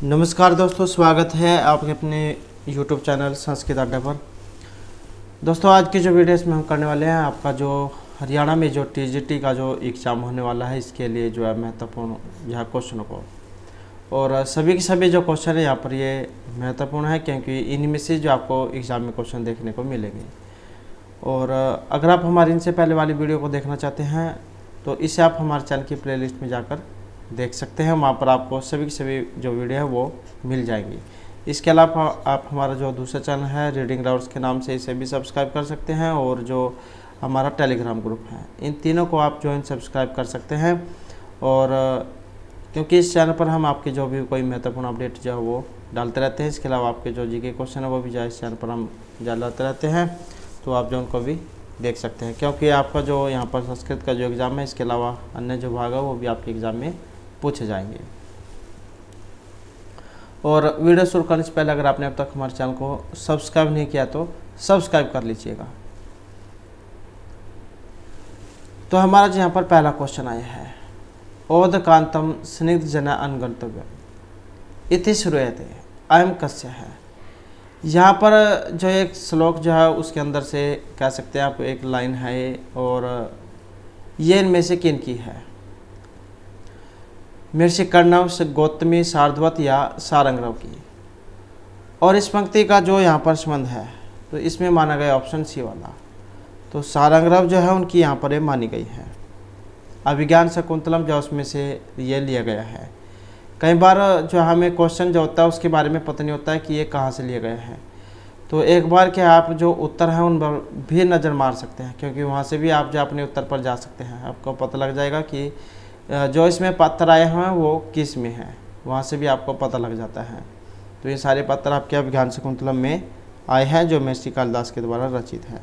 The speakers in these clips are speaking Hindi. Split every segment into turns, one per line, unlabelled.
नमस्कार दोस्तों, स्वागत है आपके अपने YouTube चैनल संस्कृत अड्डा पर। दोस्तों आज की जो वीडियो इसमें हम करने वाले हैं, आपका जो हरियाणा में जो TGT का जो एग्ज़ाम होने वाला है, इसके लिए जो है महत्वपूर्ण यहाँ क्वेश्चनों को, और सभी के सभी जो क्वेश्चन है यहाँ पर ये महत्वपूर्ण है, क्योंकि इनमें से जो आपको एग्ज़ाम में क्वेश्चन देखने को मिलेंगे। और अगर आप हमारी इनसे पहले वाली वीडियो को देखना चाहते हैं तो इसे आप हमारे चैनल की प्लेलिस्ट में जाकर देख सकते हैं। वहाँ पर आपको सभी की सभी जो वीडियो है वो मिल जाएंगी। इसके अलावा आप हमारा जो दूसरा चैनल है रीडिंग राउट्स के नाम से, इसे भी सब्सक्राइब कर सकते हैं, और जो हमारा टेलीग्राम ग्रुप है, इन तीनों को आप ज्वाइन सब्सक्राइब कर सकते हैं। और क्योंकि इस चैनल पर हम आपके जो भी कोई महत्वपूर्ण अपडेट जो है वो डालते रहते हैं। इसके अलावा आपके जो जीके क्वेश्चन है वो भी जो इस चैनल पर हम डालते रहते हैं, तो आप जो उनको भी देख सकते हैं। क्योंकि आपका जो यहाँ पर संस्कृत का जो एग्ज़ाम है, इसके अलावा अन्य जो भाग है वो भी आपके एग्ज़ाम में पूछे जाएंगे। और वीडियो शुरू करने से पहले अगर आपने अब तक हमारे चैनल को सब्सक्राइब नहीं किया तो सब्सक्राइब कर लीजिएगा। तो हमारा जो यहाँ पर पहला क्वेश्चन आया है, ओदकांतम स्निग्ध जना अनगंतव्य इति श्रूयते अयम कस्य है। यहाँ पर जो एक श्लोक जो है उसके अंदर से कह सकते हैं आप, एक लाइन है, और ये इनमें से किन की है? महर्षि कर्णव, गौतमी, सारद्वत या सारंगरव की। और इस पंक्ति का जो यहाँ पर संबंध है तो इसमें माना गया ऑप्शन सी वाला, तो सारंगरव जो है उनकी यहाँ पर मानी गई है। अभिज्ञान शकुंतलम जो उसमें से ये लिया गया है। कई बार जो हमें क्वेश्चन जो होता है उसके बारे में पता नहीं होता है कि ये कहाँ से लिया गया है, तो एक बार क्या आप जो उत्तर है उन पर भी नज़र मार सकते हैं, क्योंकि वहाँ से भी आप जो अपने उत्तर पर जा सकते हैं। आपको पता लग जाएगा कि जो इसमें पत्थर आए हैं वो किस में है, वहाँ से भी आपको पता लग जाता है। तो ये सारे पत्थर आपके अभिज्ञान शकुंतलम में आए हैं, जो महर्षि कालिदास के द्वारा रचित है।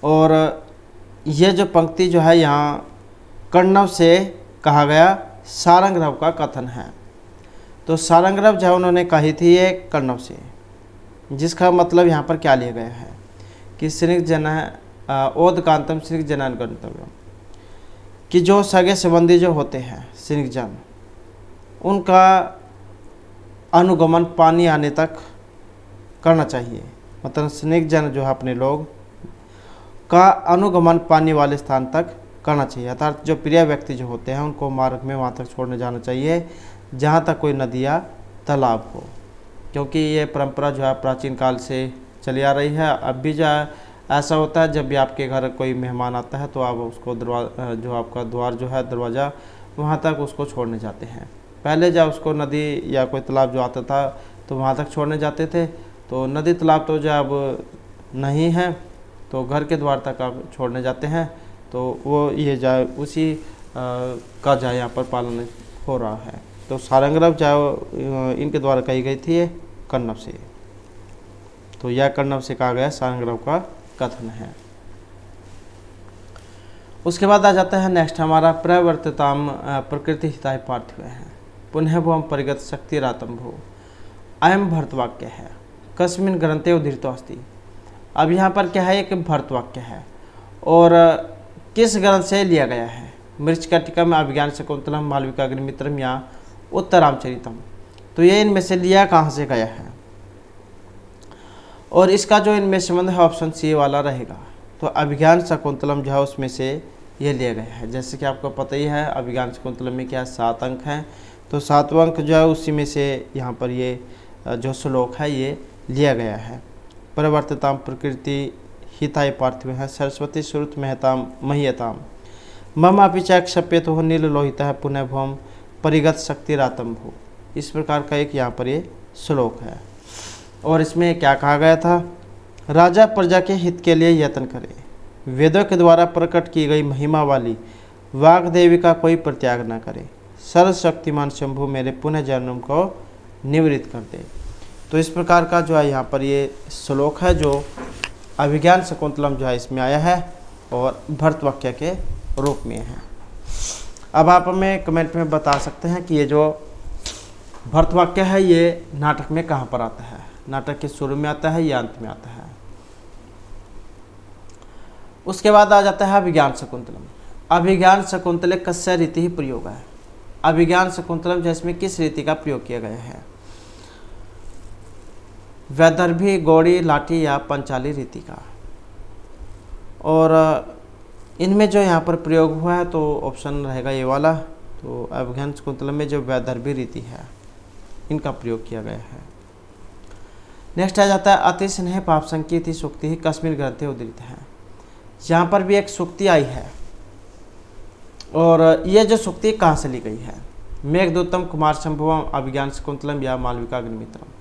और ये जो पंक्ति जो है यहाँ कर्णव से कहा गया सारंगरव का कथन है। तो सारंगरव जो उन्होंने कही थी ये कर्णव से, जिसका मतलब यहाँ पर क्या लिया गया है कि स्निग्ध जना ओदकांतम स्निग्ध जनान गंतव्यम, कि जो सगे संबंधी जो होते हैं स्निग्ध जन, उनका अनुगमन पानी आने तक करना चाहिए। मतलब स्निग्ध जन जो है अपने लोग का अनुगमन पानी वाले स्थान तक करना चाहिए, अर्थात जो प्रिय व्यक्ति जो होते हैं उनको मार्ग में वहाँ तक छोड़ने जाना चाहिए जहाँ तक कोई नदी या तालाब हो। क्योंकि ये परंपरा जो है प्राचीन काल से चली आ रही है। अब भी जो है ऐसा होता है, जब भी आपके घर कोई मेहमान आता है तो आप उसको जो आपका द्वार जो है दरवाज़ा, वहाँ तक उसको छोड़ने जाते हैं। पहले जब उसको नदी या कोई तालाब जो आता था तो वहाँ तक छोड़ने जाते थे, तो नदी तालाब तो जो अब नहीं है तो घर के द्वार तक आप छोड़ने जाते हैं। तो वो ये जाए उसी का जाए यहाँ पर पालन हो रहा है। तो सारंगरव जाए इनके द्वारा कही गई थी ये कर्णव से, तो यह कर्णव से कहा गया सारंगरव का कथन है। उसके बाद आ जाता है नेक्स्ट हमारा प्रवर्तिताम प्रकृति हिताय पार्थिव है पुनः भुवम परिगत शक्तिरातम भो अयम भरतवाक्य है कस्मिन ग्रंथे उद्धृतो अस्ति। अब यहाँ पर क्या है, एक भरतवाक्य है, और किस ग्रंथ से लिया गया है? मृच्छकटिकम, अभिज्ञान शकुंतलम, मालविकाग्निमित्रम या उत्तरामचरितम। तो ये इनमें से लिया कहाँ से गया है, और इसका जो इनमें संबंध है ऑप्शन सी वाला रहेगा। तो अभिज्ञान शकुंतलम जो है उसमें से ये लिया गया है। जैसे कि आपको पता ही है अभिज्ञान शकुंतलम में क्या 7 अंक हैं, तो 7वां अंक जो है उसी में से यहाँ पर ये जो श्लोक है ये लिया गया है। परिवर्तिताम प्रकृति हिताय पार्थिव है सरस्वती श्रुत महताम मह्यताम मम अपि च क्षप्यत हो नील लोहित है पुनः भुवम परिगत शक्तिरातम भू। इस प्रकार का एक यहाँ पर ये श्लोक है। और इसमें क्या कहा गया था? राजा प्रजा के हित के लिए यत्न करे, वेदों के द्वारा प्रकट की गई महिमा वाली वाग्देवी का कोई परित्याग न करे, सर्वशक्तिमान शंभु मेरे पुनः जन्म को निवृत्त कर दे। तो इस प्रकार का जो है यहाँ पर ये श्लोक है, जो अभिज्ञान शकुंतलम जो है इसमें आया है और भरतवाक्य के रूप में है। अब आप हमें कमेंट में बता सकते हैं कि ये जो भरतवाक्य है ये नाटक में कहाँ पर आता है? नाटक के शुरू में आता है या अंत में आता है? उसके बाद आ जाता है अभिज्ञान शकुंतलम। अभिज्ञान शकुंतले कस्य रीति ही प्रयोग है। अभिज्ञान शकुंतलम जिसमें किस रीति का प्रयोग किया गया है? वैदर्भी, गौड़ी, लाठी या पंचाली रीति का। और इनमें जो यहाँ पर प्रयोग हुआ है तो ऑप्शन रहेगा ये वाला। तो अभिज्ञान शकुंतलम में जो वैदर्भी रीति है इनका प्रयोग किया गया है। नेक्स्ट आ जाता है अति स्नेह पाप संकीर्ति सूक्ति ही कश्मीर ग्रंथे उद्धृत है। यहाँ पर भी एक सूक्ति आई है और ये जो सूक्ति कहाँ से ली गई है? मेघदूतम, कुमार संभवम, अभिज्ञान शकुंतलम या मालविका अग्निमित्रम।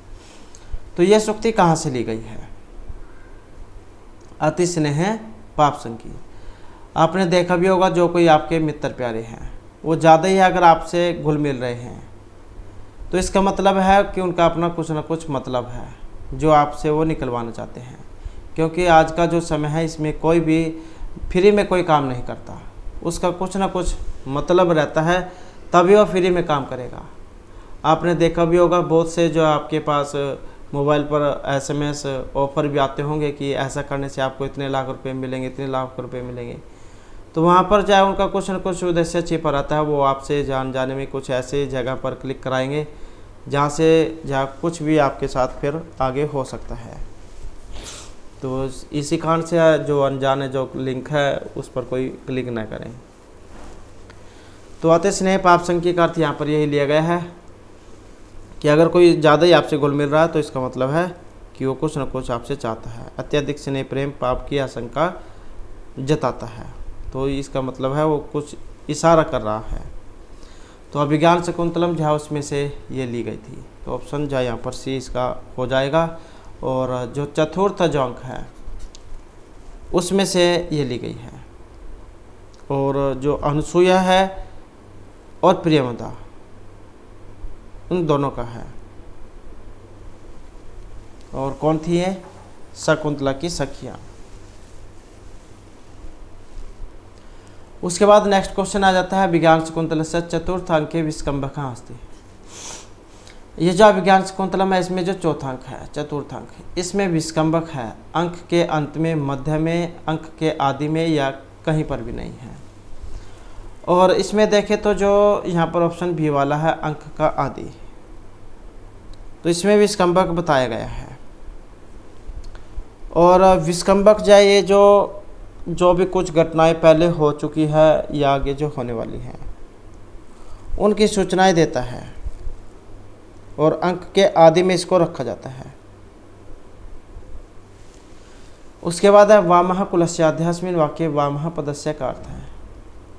तो ये सूक्ति कहाँ से ली गई है? अति स्नेह पाप संकी। आपने देखा भी होगा जो कोई आपके मित्र प्यारे हैं वो ज़्यादा ही अगर आपसे घुल मिल रहे हैं तो इसका मतलब है कि उनका अपना कुछ ना कुछ मतलब है जो आपसे वो निकलवाना चाहते हैं। क्योंकि आज का जो समय है इसमें कोई भी फ्री में कोई काम नहीं करता, उसका कुछ ना कुछ मतलब रहता है तभी वो फ्री में काम करेगा। आपने देखा भी होगा बहुत से जो आपके पास मोबाइल पर SMS ऑफ़र भी आते होंगे कि ऐसा करने से आपको इतने लाख रुपए मिलेंगे, इतने लाख रुपए मिलेंगे। तो वहाँ पर चाहे उनका कुछ न कुछ उद्देश्य छिपा रहता है। वो आपसे जाने में कुछ ऐसे जगह पर क्लिक कराएंगे जहाँ कुछ भी आपके साथ फिर आगे हो सकता है। तो इसी कारण से जो अनजाने जो लिंक है उस पर कोई क्लिक न करें। तो अति स्नेह पाप संकी का अर्थ यहाँ पर यही लिया गया है कि अगर कोई ज़्यादा ही आपसे घुल मिल रहा है तो इसका मतलब है कि वो कुछ न कुछ आपसे चाहता है। अत्यधिक स्नेह प्रेम पाप की आशंका जताता है, तो इसका मतलब है वो कुछ इशारा कर रहा है। तो अभिज्ञान शकुंतलम जहाँ उसमें से ये ली गई थी। तो ऑप्शन जो यहाँ पर सी इसका हो जाएगा। और जो चतुर्थ जो अंक है उसमें से ये ली गई है। और जो अनुसूया है और प्रियमदा उन दोनों का है। और कौन थी ये? शकुंतला की सखियाँ। उसके बाद नेक्स्ट क्वेश्चन आ जाता है अभिज्ञान शकुंतलम से चतुर्थ अंके विस्कंभक अस्ति। ये जो अभिज्ञान शकुंतलम है इसमें जो चौथा अंक है, चतुर्थ अंक, इसमें विस्कंभक है। अंक के अंत में, मध्य में, अंक के आदि में या कहीं पर भी नहीं है। और इसमें देखें तो जो यहाँ पर ऑप्शन बी वाला है अंक का आदि, तो इसमें विस्कंभक बताया गया है। और विस्कंभक जाए ये जो भी कुछ घटनाएं पहले हो चुकी है या आगे जो होने वाली हैं उनकी सूचनाएं देता है। और अंक के आदि में इसको रखा जाता है। उसके बाद है वामः कुलस्याध्यास्मिन वाक्य वामः पदस्य का अर्थ है।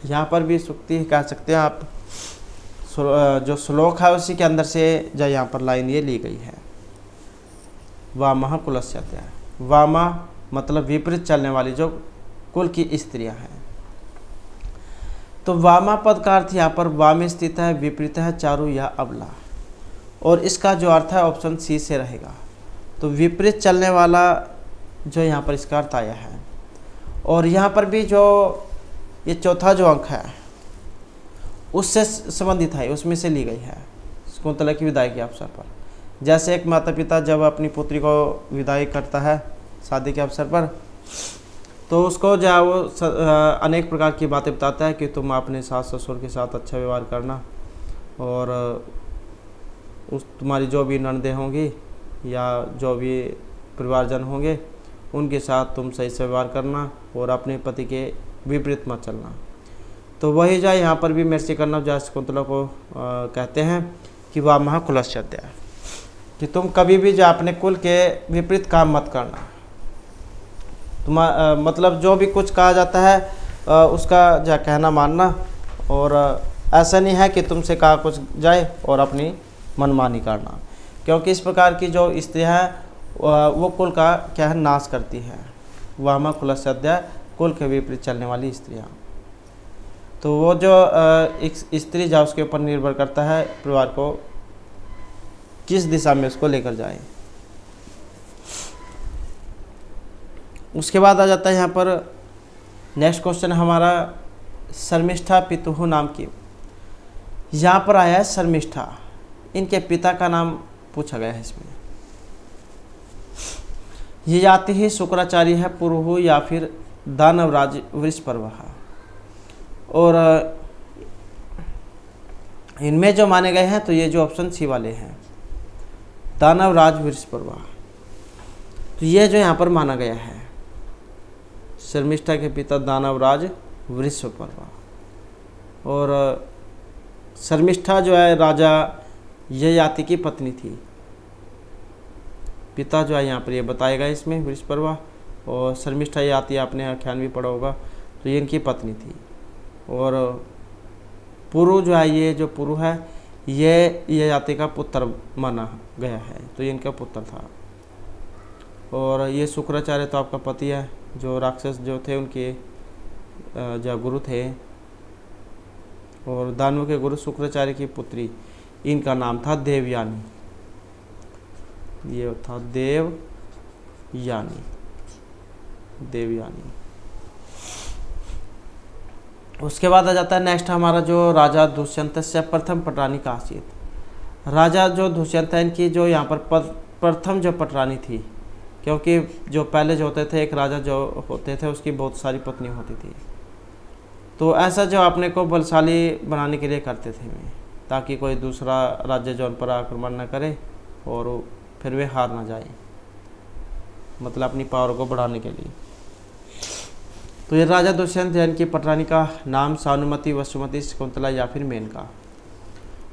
यहाँ पर भी सूक्ति कह सकते हैं आप। जो श्लोक है उसी के अंदर से जो यहाँ पर लाइन ये ली गई है वामः कुलस्याध्याय। वामा मतलब विपरीत चलने वाली जो कुल की स्त्रियां हैं। तो वामा पद का अर्थ यहाँ पर वाम स्थित है, विपरीत है, चारु या अबला। और इसका जो अर्थ है ऑप्शन सी से रहेगा। तो विपरीत चलने वाला जो यहाँ पर इसका अर्थ आया है। और यहाँ पर भी जो ये चौथा जो अंक है उससे संबंधित है, उसमें से ली गई है शकुंतला की विदाई के अवसर पर। जैसे एक माता पिता जब अपनी पुत्री को विदाई करता है शादी के अवसर पर, तो उसको जो है वो अनेक प्रकार की बातें बताता है कि तुम अपने सास ससुर के साथ अच्छा व्यवहार करना और तुम्हारी जो भी ननदें होंगी या जो भी परिवारजन होंगे उनके साथ तुम सही से व्यवहार करना और अपने पति के विपरीत मत चलना। तो वही जो यहाँ पर भी महर्षि कण्व जो शकुंतला को कहते हैं कि वामः कुलस्याध्याय, कि तुम कभी भी जो अपने कुल के विपरीत काम मत करना। मतलब जो भी कुछ कहा जाता है उसका जो कहना मानना। और ऐसा नहीं है कि तुमसे कहा कुछ जाए और अपनी मनमानी करना, क्योंकि इस प्रकार की जो स्त्रियाँ हैं वो कुल का क्या है नाश करती है। वामः कुलस्याध्याय, कुल के विपरीत चलने वाली स्त्रियाँ। तो वो जो एक स्त्री जा उसके ऊपर निर्भर करता है परिवार को किस दिशा में उसको लेकर जाए। उसके बाद आ जाता है यहाँ पर नेक्स्ट क्वेश्चन हमारा शर्मिष्ठा पितुः नाम की। यहाँ पर आया है शर्मिष्ठा, इनके पिता का नाम पूछा गया है इसमें। ये जाति ही शुक्राचार्य है, पुरुहु या फिर दानवराज वृषपर्वा। और इनमें जो माने गए हैं तो ये जो ऑप्शन सी वाले हैं, दानवराज वृषपर्वा। तो ये जो यहाँ पर माना गया है, शर्मिष्ठा के पिता दानवराज वृषपर्वा। और शर्मिष्ठा जो है राजा ययाति की पत्नी थी। पिता जो है यहाँ पर ये बताया गया इसमें वृषपर्वा, और शर्मिष्ठा ययाति आपने आख्यान भी पढ़ा होगा, तो ये इनकी पत्नी थी। और पुरु जो है, ये जो पुरु है ये ययाति का पुत्र माना गया है, तो ये इनका पुत्र था। और ये शुक्राचार्य तो आपका पति है, जो राक्षस जो थे उनके जो गुरु थे, और दानवों के गुरु शुक्राचार्य की पुत्री, इनका नाम था देवयानी। ये था देवयानी। उसके बाद आ जाता है नेक्स्ट हमारा जो राजा दुष्यंत से प्रथम पटरानी का आसित। राजा जो दुष्यंत है, इनकी जो यहाँ पर प्रथम जो पटरानी थी, क्योंकि जो पहले जो होते थे, एक राजा जो होते थे उसकी बहुत सारी पत्नी होती थी, तो ऐसा जो अपने को बलशाली बनाने के लिए करते थे वे, ताकि कोई दूसरा राज्य जो उन पर आक्रमण न करे और फिर वे हार ना जाए, मतलब अपनी पावर को बढ़ाने के लिए। तो ये राजा दुष्यंत है, इनकी पटरानी का नाम सानुमति, वसुमति, शकुंतला या फिर मेनका।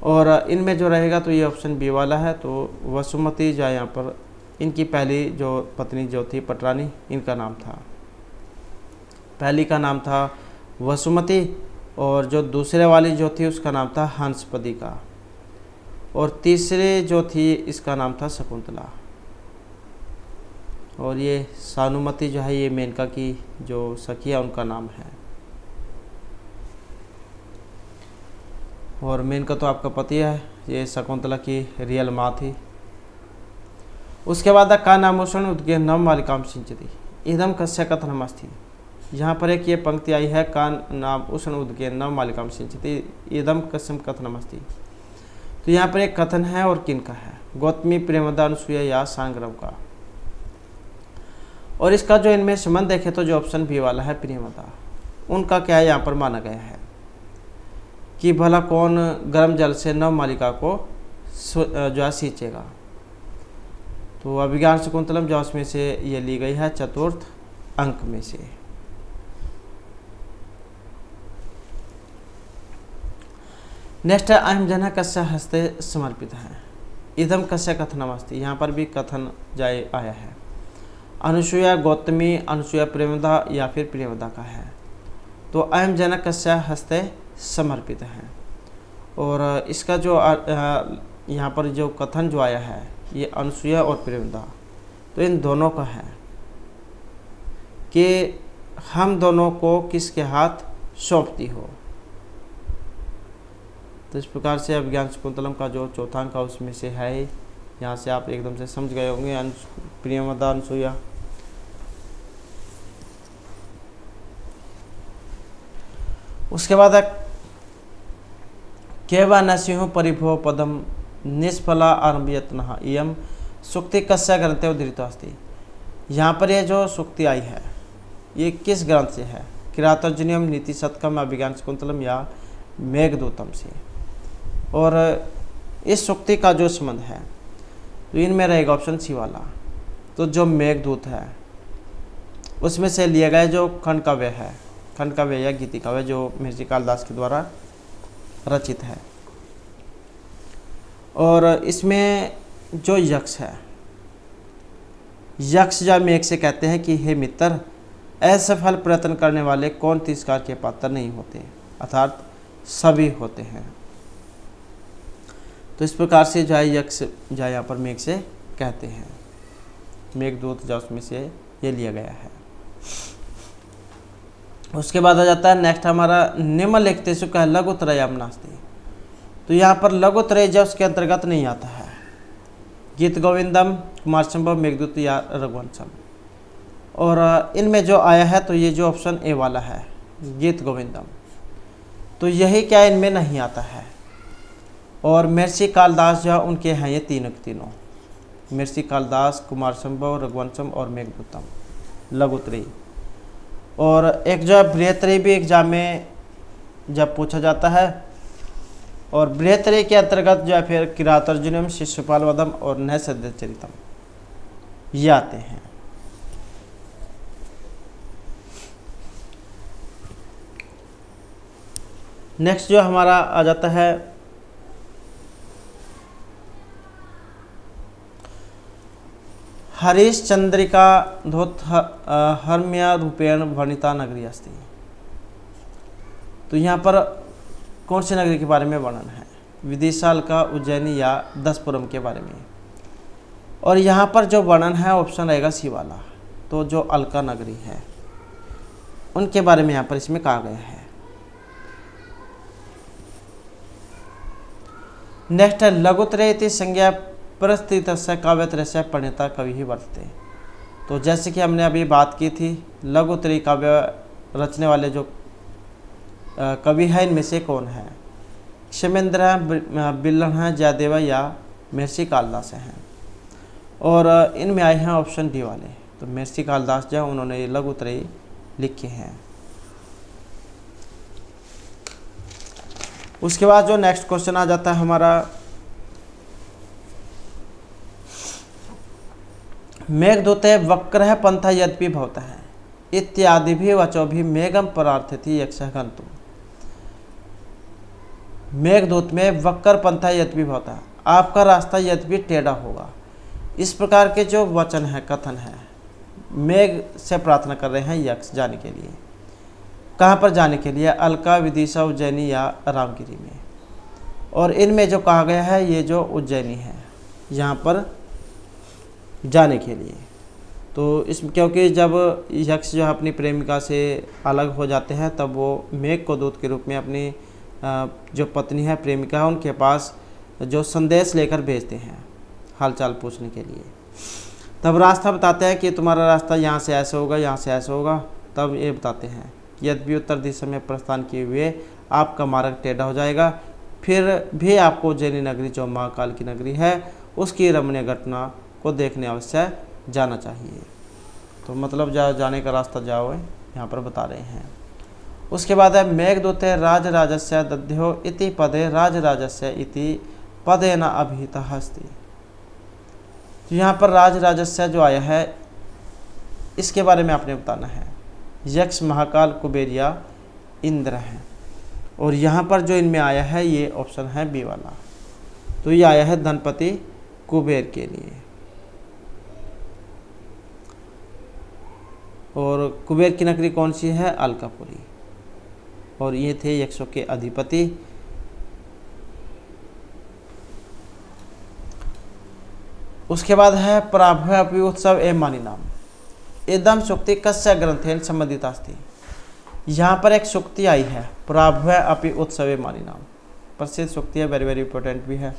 और इनमें जो रहेगा तो ये ऑप्शन बी वाला है। तो वसुमति जो यहाँ पर इनकी पहली जो पत्नी जो थी पटरानी, इनका नाम था, पहली का नाम था वसुमति, और जो दूसरे वाली जो थी उसका नाम था हंसपदी का, और तीसरे जो थी इसका नाम था शकुंतला। और ये सानुमति जो है ये मेनका की जो सखी है उनका नाम है। और मेनका तो आपका पति है, ये शकुंतला की रियल माँ थी। उसके बाद का नामोषण उद्गे नम वालिकाम सिंचती इदम कस्य कथनमस्ति। यहाँ पर एक ये पंक्ति आई है, का नाम उष्ण उद्गे नम वालिकाम सिंचती इदम कस्यम कथनमस्ति। तो यहाँ पर एक कथन है, और किन का है? गौतमी, प्रेमदा, अनुसुईया या सांग्रव का। और इसका जो इनमें संबंध देखे तो जो ऑप्शन बी वाला है प्रेमदा, उनका क्या है यहाँ पर माना गया है कि भला कौन गर्म जल से नव मालिका को जो है सींचेगा। तो अभिज्ञान शकुंतलम जो उसमें से ये ली गई है चतुर्थ अंक में से। नेक्स्ट है अहम जन कस्य हस्ते समर्पित है इदम कस्य कथनमस्ति। यहाँ पर भी कथन जाए आया है, अनुसुईया, गौतमी, अनुसुईया, प्रेमदा या फिर प्रेमदा का है। तो अहम जनक कस्य हस्ते समर्पित है। और इसका जो यहाँ पर जो कथन जो आया है ये अनुसुईया और प्रेमदा, तो इन दोनों का है कि हम दोनों को किसके हाथ सौंपती हो। तो इस प्रकार से अभिज्ञान शकुंतलम का जो चौथा अंक उसमें से है। यहाँ से आप एकदम से समझ गए होंगे प्रेमदा, अनुसुईया। उसके बाद केवा नसिंह परिभो पदम निष्फला आरंभयत्न इयम सुक्ति कस्य ग्रंथे उद्धृत अस्ति। यहाँ पर ये जो सुक्ति आई है ये किस ग्रंथ से है? किरातोर्जुनीयम, नीति शतकम, अभिज्ञान शकुंतलम या मेघदूतम से। और इस सुक्ति का जो संबंध है तो इनमें रहेगा ऑप्शन सी वाला। तो जो मेघदूत है उसमें से लिया गया जो खंड काव्य है, खंड काव्य या गीति काव्य जो महर्षि कालिदास के द्वारा रचित है। और इसमें जो यक्ष है, यक्ष या मेघ से कहते हैं कि हे मित्र, असफल प्रयत्न करने वाले कौन तिरस्कार के पात्र नहीं होते, अर्थात सभी होते हैं। तो इस प्रकार से जो यक्ष जो यहाँ पर मेघ से कहते हैं, मेघदूत जो उसमें से ये लिया गया है। उसके बाद आ जाता है नेक्स्ट हमारा निम्नलिखितेषु कः लघुत्रयम् नास्ति। तो यहाँ पर लघुत्रय जो उसके अंतर्गत नहीं आता है। गीत गोविंदम, कुमार संभव, मेघदूत या रघुवंशम। और इनमें जो आया है तो ये जो ऑप्शन ए वाला है गीत गोविंदम, तो यही क्या इनमें नहीं आता है। और महर्षि कालिदास जो उनके हैं ये तीनों के तीनों, महर्षि कालिदास, कुमार संभव, रघुवंशम और मेघदूतम, लघुत्रयी। और एक जो है बृहत्त्रयी भी एग्जाम में जब पूछा जाता है, और बृहत्तरे के अंतर्गत जो है फिर किरातार्जुनीयम, शिशुपाल वधम और नैषधीयचरितम ये आते हैं। नेक्स्ट जो हमारा आ जाता है हरिश्चंद्रिका धोत हर्म्या रूपेण वर्णिता नगरी अस्ति। तो यहाँ पर कौन सी नगरी के बारे में वर्णन है? विदिशा, अलका, उज्जैनी या दसपुरम के बारे में। और यहाँ पर जो वर्णन है ऑप्शन रहेगा सी वाला। तो जो अलका नगरी है उनके बारे में यहाँ पर इसमें कहा गया है। नेक्स्ट है लघुत्रय इति संज्ञा प्रस्थितस्य काव्यत्रयस्य प्रणेता कवि ही वर्तते। तो जैसे कि हमने अभी बात की थी, लघुत्रय काव्य रचने वाले जो कवि है इनमें से कौन है? क्षेमेंद्र है, बिल्लन है, जयदेव या महर्षि कालिदास हैं। और इनमें आए हैं ऑप्शन डी वाले। तो महर्षि कालिदास जो उन्होंने ये लघुत्रय लिखे हैं। उसके बाद जो नेक्स्ट क्वेश्चन आ जाता है हमारा, मेघदूते वक्रः पंथ यद्यपि भवतः इत्यादि भी वचो भी मेघम परार्थिति यक्षः गन्तुम्। मेघदूत में वक्र पंथा यद्यपि भवतः, आपका रास्ता यद्यपि टेढ़ा होगा। इस प्रकार के जो वचन है, कथन है, मेघ से प्रार्थना कर रहे हैं यक्ष जाने के लिए। कहाँ पर जाने के लिए? अलका, विदिशा, उज्जैनी या रामगिरी में। और इनमें जो कहा गया है ये जो उज्जैनी है यहाँ पर जाने के लिए। तो इस क्योंकि जब यक्ष जो है अपनी प्रेमिका से अलग हो जाते हैं तब वो मेघ को दूत के रूप में अपनी जो पत्नी है, प्रेमिका है, उनके पास जो संदेश लेकर भेजते हैं हालचाल पूछने के लिए। तब रास्ता बताते हैं कि तुम्हारा रास्ता यहाँ से ऐसे होगा, यहाँ से ऐसे होगा। तब ये बताते हैं कि यद्यपि उत्तर दिशा में प्रस्थान किए हुए आपका मार्ग टेढ़ा हो जाएगा, फिर भी आपको उज्जैनी नगरी जो महाकाल की नगरी है उसकी रमणीय घटना को देखने अवश्य जाना चाहिए। तो मतलब जाने का रास्ता जाओ यहाँ पर बता रहे हैं। उसके बाद है मेघदूते राजराजस्य दध्यो इति पदे राजराजस्य इति पदे न अभिहितः अस्ति। तो यहाँ पर राजराजस्य जो आया है इसके बारे में आपने बताना है। यक्ष, महाकाल, कुबेर या इंद्र है। और यहाँ पर जो इनमें आया है ये ऑप्शन है बी वाला। तो ये आया है धनपति कुबेर के लिए। और कुबेर की नगरी कौन सी है? अलकापुरी। और ये थे यक्षों के अधिपति। उसके बाद है प्राभव अपि उत्सव एवं मानी नाम इदम सुक्ति कस्य ग्रंथेन संबंधित अस्ति। यहाँ पर एक सुक्ति आई है, प्राभव अपि उत्सव एवं मानी नाम, प्रसिद्ध सुक्ति है, वेरी वेरी इंपॉर्टेंट भी है।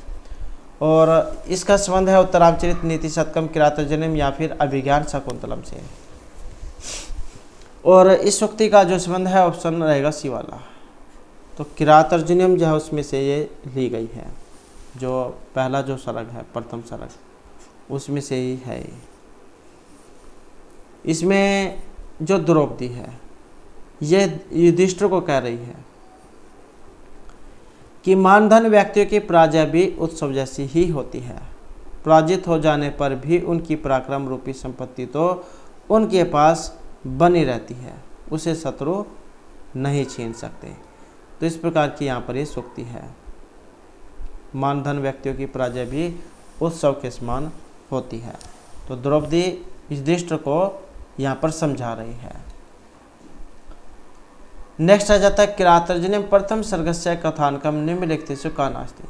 और इसका संबंध है उत्तरामचरित, नीति शतकम, किरातार्जुनीयम या फिर अभिज्ञान शकुंतलम से। और इस सुक्ति का जो संबंध है ऑप्शन रहेगा सी वाला। तो किरातार्जुनीयम जो है उसमें से ये ली गई है। जो पहला जो सर्ग है, प्रथम सर्ग, उसमें से ही है। इसमें जो द्रौपदी है ये युधिष्ठिर को कह रही है कि मानधन व्यक्तियों की पराजय भी उत्सव जैसी ही होती है। पराजित हो जाने पर भी उनकी पराक्रम रूपी संपत्ति तो उनके पास बनी रहती है, उसे शत्रु नहीं छीन सकते। तो इस प्रकार की यहाँ पर ये सूक्ति है। मानधन व्यक्तियों की पराजय भी उत्सव के समान होती है। तो द्रौपदी युधिष्ठिर को यहाँ पर समझा रही है। नेक्स्ट आ जाता है किरातार्जुनीयम प्रथम सर्गस्य कथानकम निम्नलिखितेषु का नास्ति।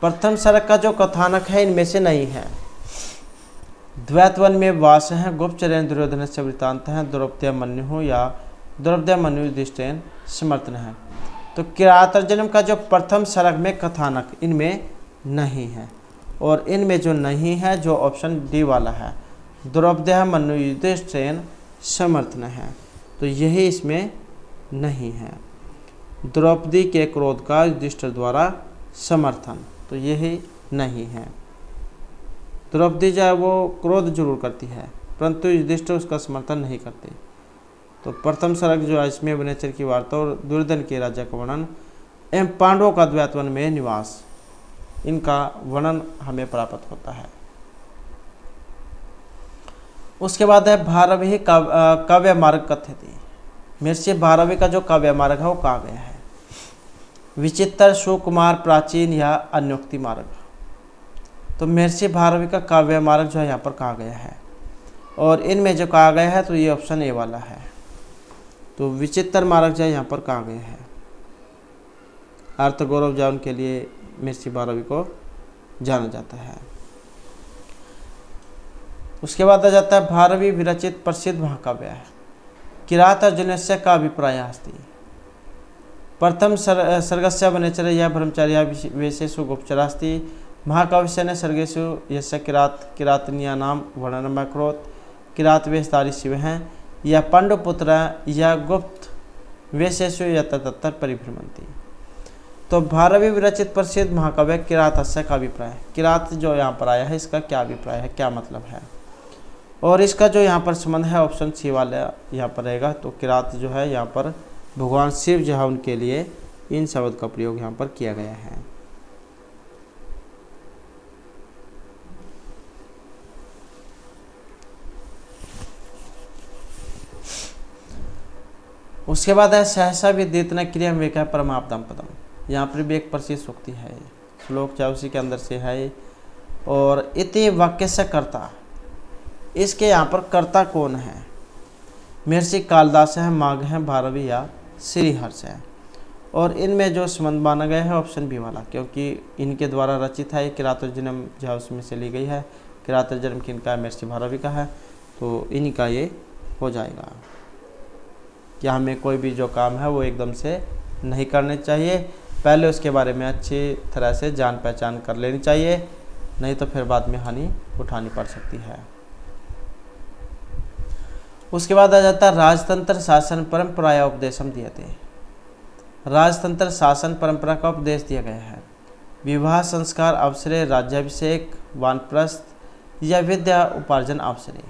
प्रथम सर्ग का जो कथानक है इनमें से नहीं है। द्वैतवन में वास हैं, गुप्तचरेण दुर्योधन से वृत्तांत हैं, द्रौपदी मन्यु या द्रौपदी मन्यु युधिष्ठिर समर्थन है। तो किरातार्जुनीयम का जो प्रथम सर्ग में कथानक इनमें नहीं है। और इनमें जो नहीं है जो ऑप्शन डी वाला है, द्रौपदी मन्यु युधिष्ठिर समर्थन है। तो यही इसमें नहीं है। द्रौपदी के क्रोध का युधिष्ठिर द्वारा समर्थन, तो यही नहीं है। द्रौपदी जो है वो क्रोध जरूर करती है परंतु युधिष्ठिर उसका समर्थन नहीं करते। तो प्रथम सर्ग जो है इसमें वनेचर की वार्ता और दुर्योधन के राजा का वर्णन एवं पांडवों का द्वैतवन में निवास, इनका वर्णन हमें प्राप्त होता है। उसके बाद है भारवी काव्य मार्ग कथ्यते। महर्षि भारवी का जो काव्य मार्ग है वो कहा गया है। विचित्र, सुकुमार, प्राचीन या अन्योक्ति मार्ग। तो महर्षि भारवी का काव्य मार्ग जो है यहाँ पर कहा गया है, और इनमें जो कहा गया है तो ये ऑप्शन ए वाला है। तो विचित्र मार्ग जो है यहाँ पर कहा गया है। अर्थ गौरव जान के लिए महर्षि भारवी को जाना जाता है। उसके बाद आ जाता है भारवी विरचित प्रसिद्ध महाकाव्य है। किरात अर्जुनस्य का अभिप्राय अस्ति। प्रथम सर्गस्य वनेचर्या ब्रह्मचर्या विशेषु गोपचरास्ति। महाकाव्यस्य सर्गेषु यस्य किरातनीयानां वर्णनम् अकरोत्। किरात वेशधारी शिव हैं या पांडुपुत्र या गुप्त वेशेषु यत्र तत्र परिभ्रमन्ति। तो भारवी विरचित प्रसिद्ध महाकाव्य किरातस्य का अभिप्राय। किरात जो यहाँ पर आया है इसका क्या अभिप्राय है, क्या मतलब है, और इसका जो यहाँ पर संबंध है ऑप्शन सी वाला यहाँ पर रहेगा। तो किरात जो है यहाँ पर भगवान शिव जो है उनके लिए इन शब्द का प्रयोग यहाँ पर किया गया है। उसके बाद है सहसा विद्युत न क्रिया वेका परमाप्तम पदम। यहाँ पर भी एक प्रसिद्ध सूक्ति है, श्लोक चाहे उसी के अंदर से है। और इति वाक्य से कर्ता, इसके यहाँ पर कर्ता कौन है? महर्षि कालिदास है, माघ है, भारवी या श्रीहर्ष है। और इनमें जो संबंध माना गया है ऑप्शन बी वाला, क्योंकि इनके द्वारा रचित है। किरातोर्जुनम जो है उसमें से ली गई है। किरातोर्जुनम किनका है? महर्षि भारवी का है। तो इन्हीं का ये हो जाएगा कि हमें कोई भी जो काम है वो एकदम से नहीं करने चाहिए, पहले उसके बारे में अच्छी तरह से जान पहचान कर लेनी चाहिए, नहीं तो फिर बाद में हानि उठानी पड़ सकती है। उसके बाद आ जाता है राजतंत्र शासन परंपरा उपदेशम दियते। राजतंत्र शासन परंपरा का उपदेश दिया गया है। विवाह संस्कार अवसरे, राज्याभिषेक, वानप्रस्थ या विद्या उपार्जन अवसरे।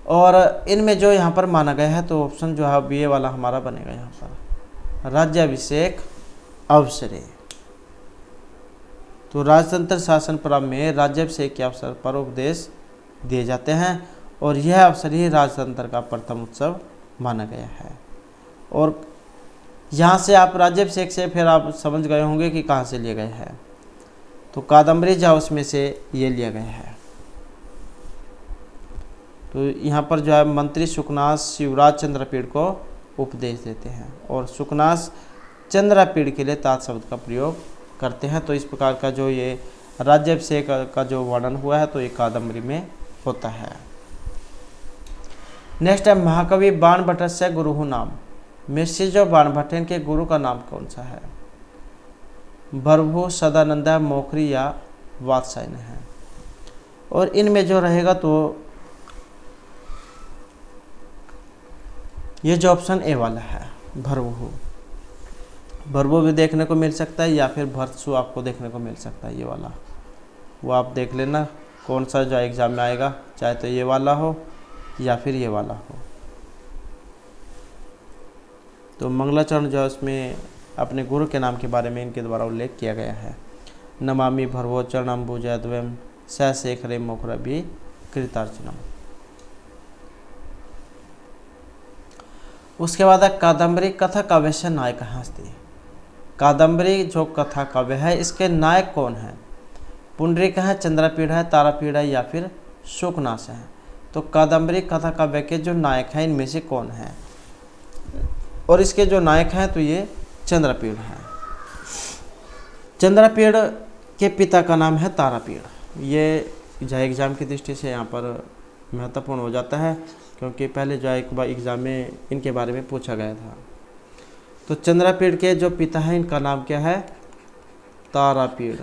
और इनमें जो यहाँ पर माना गया है तो ऑप्शन जो है बी वाला हमारा बनेगा यहाँ पर, राज्याभिषेक अवसरे। तो राजतंत्र शासन परंपरा में राज्याभिषेक के अवसर पर उपदेश दिए जाते हैं, और यह अवसर ही राजतंत्र का प्रथम उत्सव माना गया है। और यहाँ से आप राज्याभिषेक से फिर आप समझ गए होंगे कि कहाँ से लिए गए हैं। तो कादम्बरी जो उसमें से ये लिया गया है। तो यहाँ पर जो है मंत्री सुकनास शिवराज चंद्रपीड़ को उपदेश देते हैं, और सुकनास चंद्रपीड़ के लिए तात शब्द का प्रयोग करते हैं। तो इस प्रकार का जो ये राज्याभिषेक का जो वर्णन हुआ है तो ये कादम्बरी में होता है। नेक्स्ट है महाकवि बाणभट्टस्य गुरु नाम। महर्षि जो बाणभट्ट हैं के गुरु का नाम कौन सा है? भरभू, सदानंद, मोखरी या वात्सायन है। और इनमें जो रहेगा तो ये जो ऑप्शन ए वाला है भरभू। भरभू भी देखने को मिल सकता है या फिर भरसु आपको देखने को मिल सकता है, ये वाला वो आप देख लेना कौन सा जो एग्जाम में आएगा, चाहे तो ये वाला हो या फिर ये वाला हो। तो मंगलाचरण जो है उसमें अपने गुरु के नाम के बारे में इनके द्वारा उल्लेख किया गया है। नमामि भरवो चरणम्बुजद्वयं स शेखरे मोखरभि कृतार्चनम। उसके बाद कादम्बरी कथा काव्यस्य नायकः अस्ति। कादम्बरी जो कथा काव्य है इसके नायक कौन है? पुंडरीक है, चंद्रपीड़ है, तारापीड़ है या फिर शुकनाश है। तो कादम्बरी कथा काव्य के जो नायक हैं इनमें से कौन है? और इसके जो नायक हैं तो ये चंद्रपीड़ हैं। चंद्रपीड़ के पिता का नाम है तारापीड़। ये जो एग्ज़ाम की दृष्टि से यहाँ पर महत्वपूर्ण हो जाता है, क्योंकि पहले जो एक बार एग्ज़ाम में इनके बारे में पूछा गया था। तो चंद्रपीड़ के जो पिता हैं इनका नाम क्या है? तारापीड़।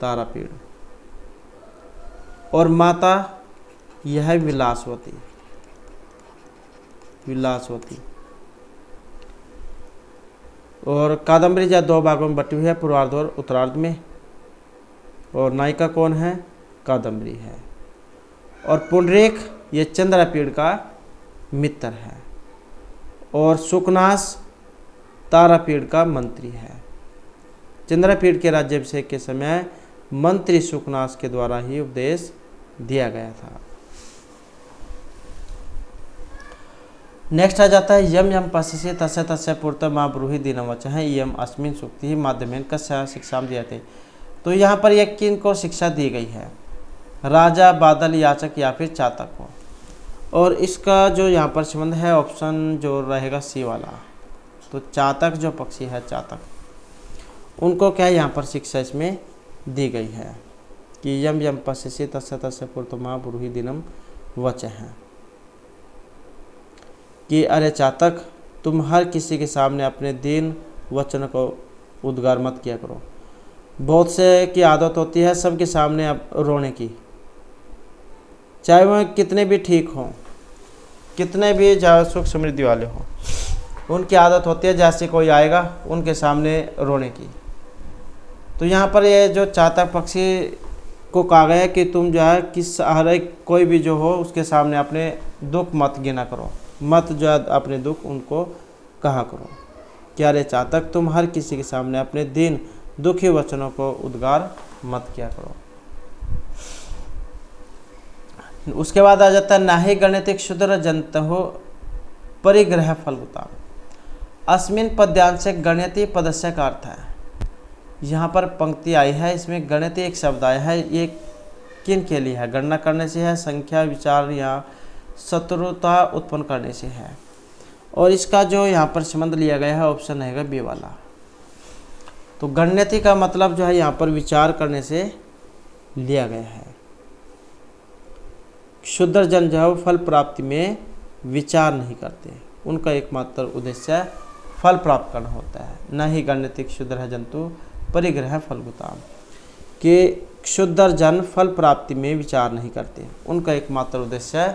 तारापीड़। और माता यह है विलासवती। विलासवती। और कादम्बरी जो दो भागों में बटी हुई है, पूर्वार्ध और उत्तरार्ध में। और नायिका कौन है? कादम्बरी है। और पुंडरीक ये चंद्रपीड़ का मित्र है। और शुकनाश तारापीड़ का मंत्री है। चंद्रपीड़ के राज्याभिषेक के समय मंत्री शुकनाश के द्वारा ही उपदेश दिया गया था। नेक्स्ट आ जाता है यम यम पश्यसि तस्य तस्य पूर्त मा ब्रूहि दीनवच है यम अस्मिन सुक्ति माध्यमेन कस्य शिक्षाम दीयते। तो यहाँ पर यह किन को शिक्षा दी गई है, राजा, बादल, याचक या फिर चातक को। और इसका जो यहाँ पर संबंध है ऑप्शन जो रहेगा सी वाला। तो चातक जो पक्षी है, चातक, उनको क्या यहाँ पर शिक्षा इसमें दी गई है कि यम यम पश्यसि तस्य तस्य पूर्त मा ब्रूहि दीनम वच है, कि अरे चातक, तुम हर किसी के सामने अपने दीन वचन को उद्गार मत किया करो। बहुत से की आदत होती है सबके सामने अब रोने की, चाहे वह कितने भी ठीक हों, कितने भी ज़्यादा सुख समृद्धि वाले हों, उनकी आदत होती है जैसे कोई आएगा उनके सामने रोने की। तो यहाँ पर ये जो चातक पक्षी को कहा गया है कि तुम जो है हर एक कोई भी जो हो उसके सामने अपने दुख मत गिना करो, मत जो है अपने दुख उनको कहा करो। क्या रे चातक, तुम हर किसी के सामने अपने दीन दुखी वचनों को उद्गार मत किया करो। उसके बाद आ जाता है नाहि गणितिक शुद्र जंत हो परिग्रह फलगुता। अस्मिन पद्यांश से गणितीय पदस्य का अर्थ है। यहाँ पर पंक्ति आई है, इसमें गणितीय एक शब्द आया है, ये किन के लिए है? गणना करने से है, संख्या विचार या शत्रुता उत्पन्न करने से है। और इसका जो यहाँ पर संबंध लिया गया है ऑप्शन रहेगा बी वाला। तो गणितीय का मतलब जो है यहाँ पर विचार करने से लिया गया है। क्षुद्र जन जो है फल प्राप्ति में विचार नहीं करते, उनका एकमात्र उद्देश्य फल प्राप्त करना होता है। न ही गणितिक क्षुद्र है जंतु परिग्रह फलगुताम, कि क्षुद्र जन फल प्राप्ति में विचार नहीं करते, उनका एकमात्र उद्देश्य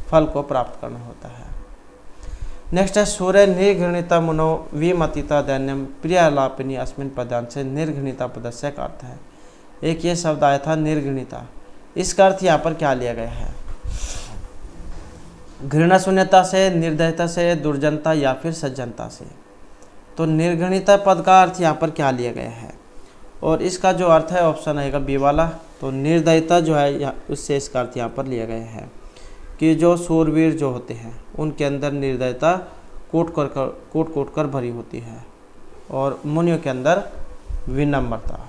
फल को प्राप्त करना होता है। नेक्स्ट है सूर्य निर्घृणिता मनो विमतिता दैन्यम प्रियालापिनी अस्मिन पदांश से निर्घृणिता पदस्य का अर्थ है। एक ये शब्द आया था निर्घृणिता, इसका अर्थ यहाँ पर क्या लिया गया है? घृणा शून्यता से, निर्दयता से, दुर्जनता या फिर सज्जनता से। तो निर्घृणिता पद का अर्थ यहाँ पर क्या लिया गया है? और इसका जो अर्थ है ऑप्शन रहेगा बी वाला। तो निर्दयता जो है उससे इसका अर्थ यहाँ पर लिया गया है कि जो शूरवीर जो होते हैं उनके अंदर निर्दयता कूट कर भरी होती है, और मुनियों के अंदर विनम्रता,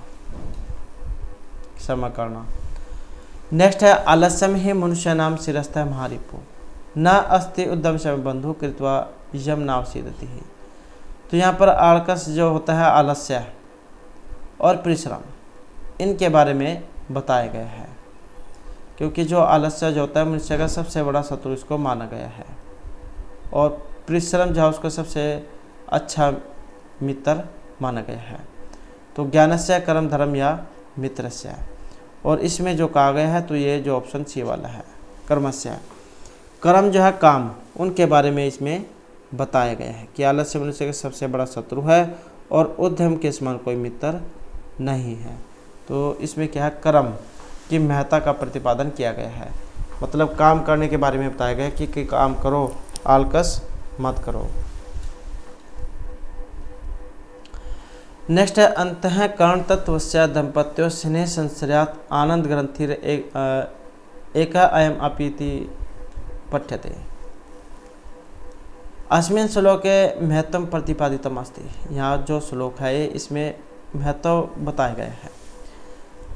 क्षमा करना। नेक्स्ट है आलस्यम ही मनुष्य नाम शिरस्थ महारिपु न अस्ति उद्यम शम बंधु कृत्वा यम नाव सीदती ही। तो यहाँ पर आलकस जो होता है, आलस्य और परिश्रम, इनके बारे में बताया गया है, क्योंकि जो आलस्य जो होता है मनुष्य का सबसे बड़ा शत्रु इसको माना गया है, और परिश्रम जो है उसका सबसे अच्छा मित्र माना गया है। तो ज्ञानस्य कर्म धर्म या मित्रस्य, और इसमें जो कहा गया है तो ये जो ऑप्शन सी वाला है कर्मस्य, कर्म जो है काम, उनके बारे में इसमें बताया गया है कि आलस्य मनुष्य का सबसे बड़ा शत्रु है और उद्यम के समान कोई मित्र नहीं है। तो इसमें क्या है, कर्म की महत्ता का प्रतिपादन किया गया है, मतलब काम करने के बारे में बताया गया है कि काम करो, आलकस मत करो। नेक्स्ट है अंतः कर्ण तत्वस्य दंपत्यो स्नेह संश्रयात आनंद ग्रंथिर एक अयम अपीति पठ्यते। अस्मिन् श्लोके महत्व प्रतिपादितम अस्ति। यहाँ जो श्लोक है इसमें महत्व बताया गया है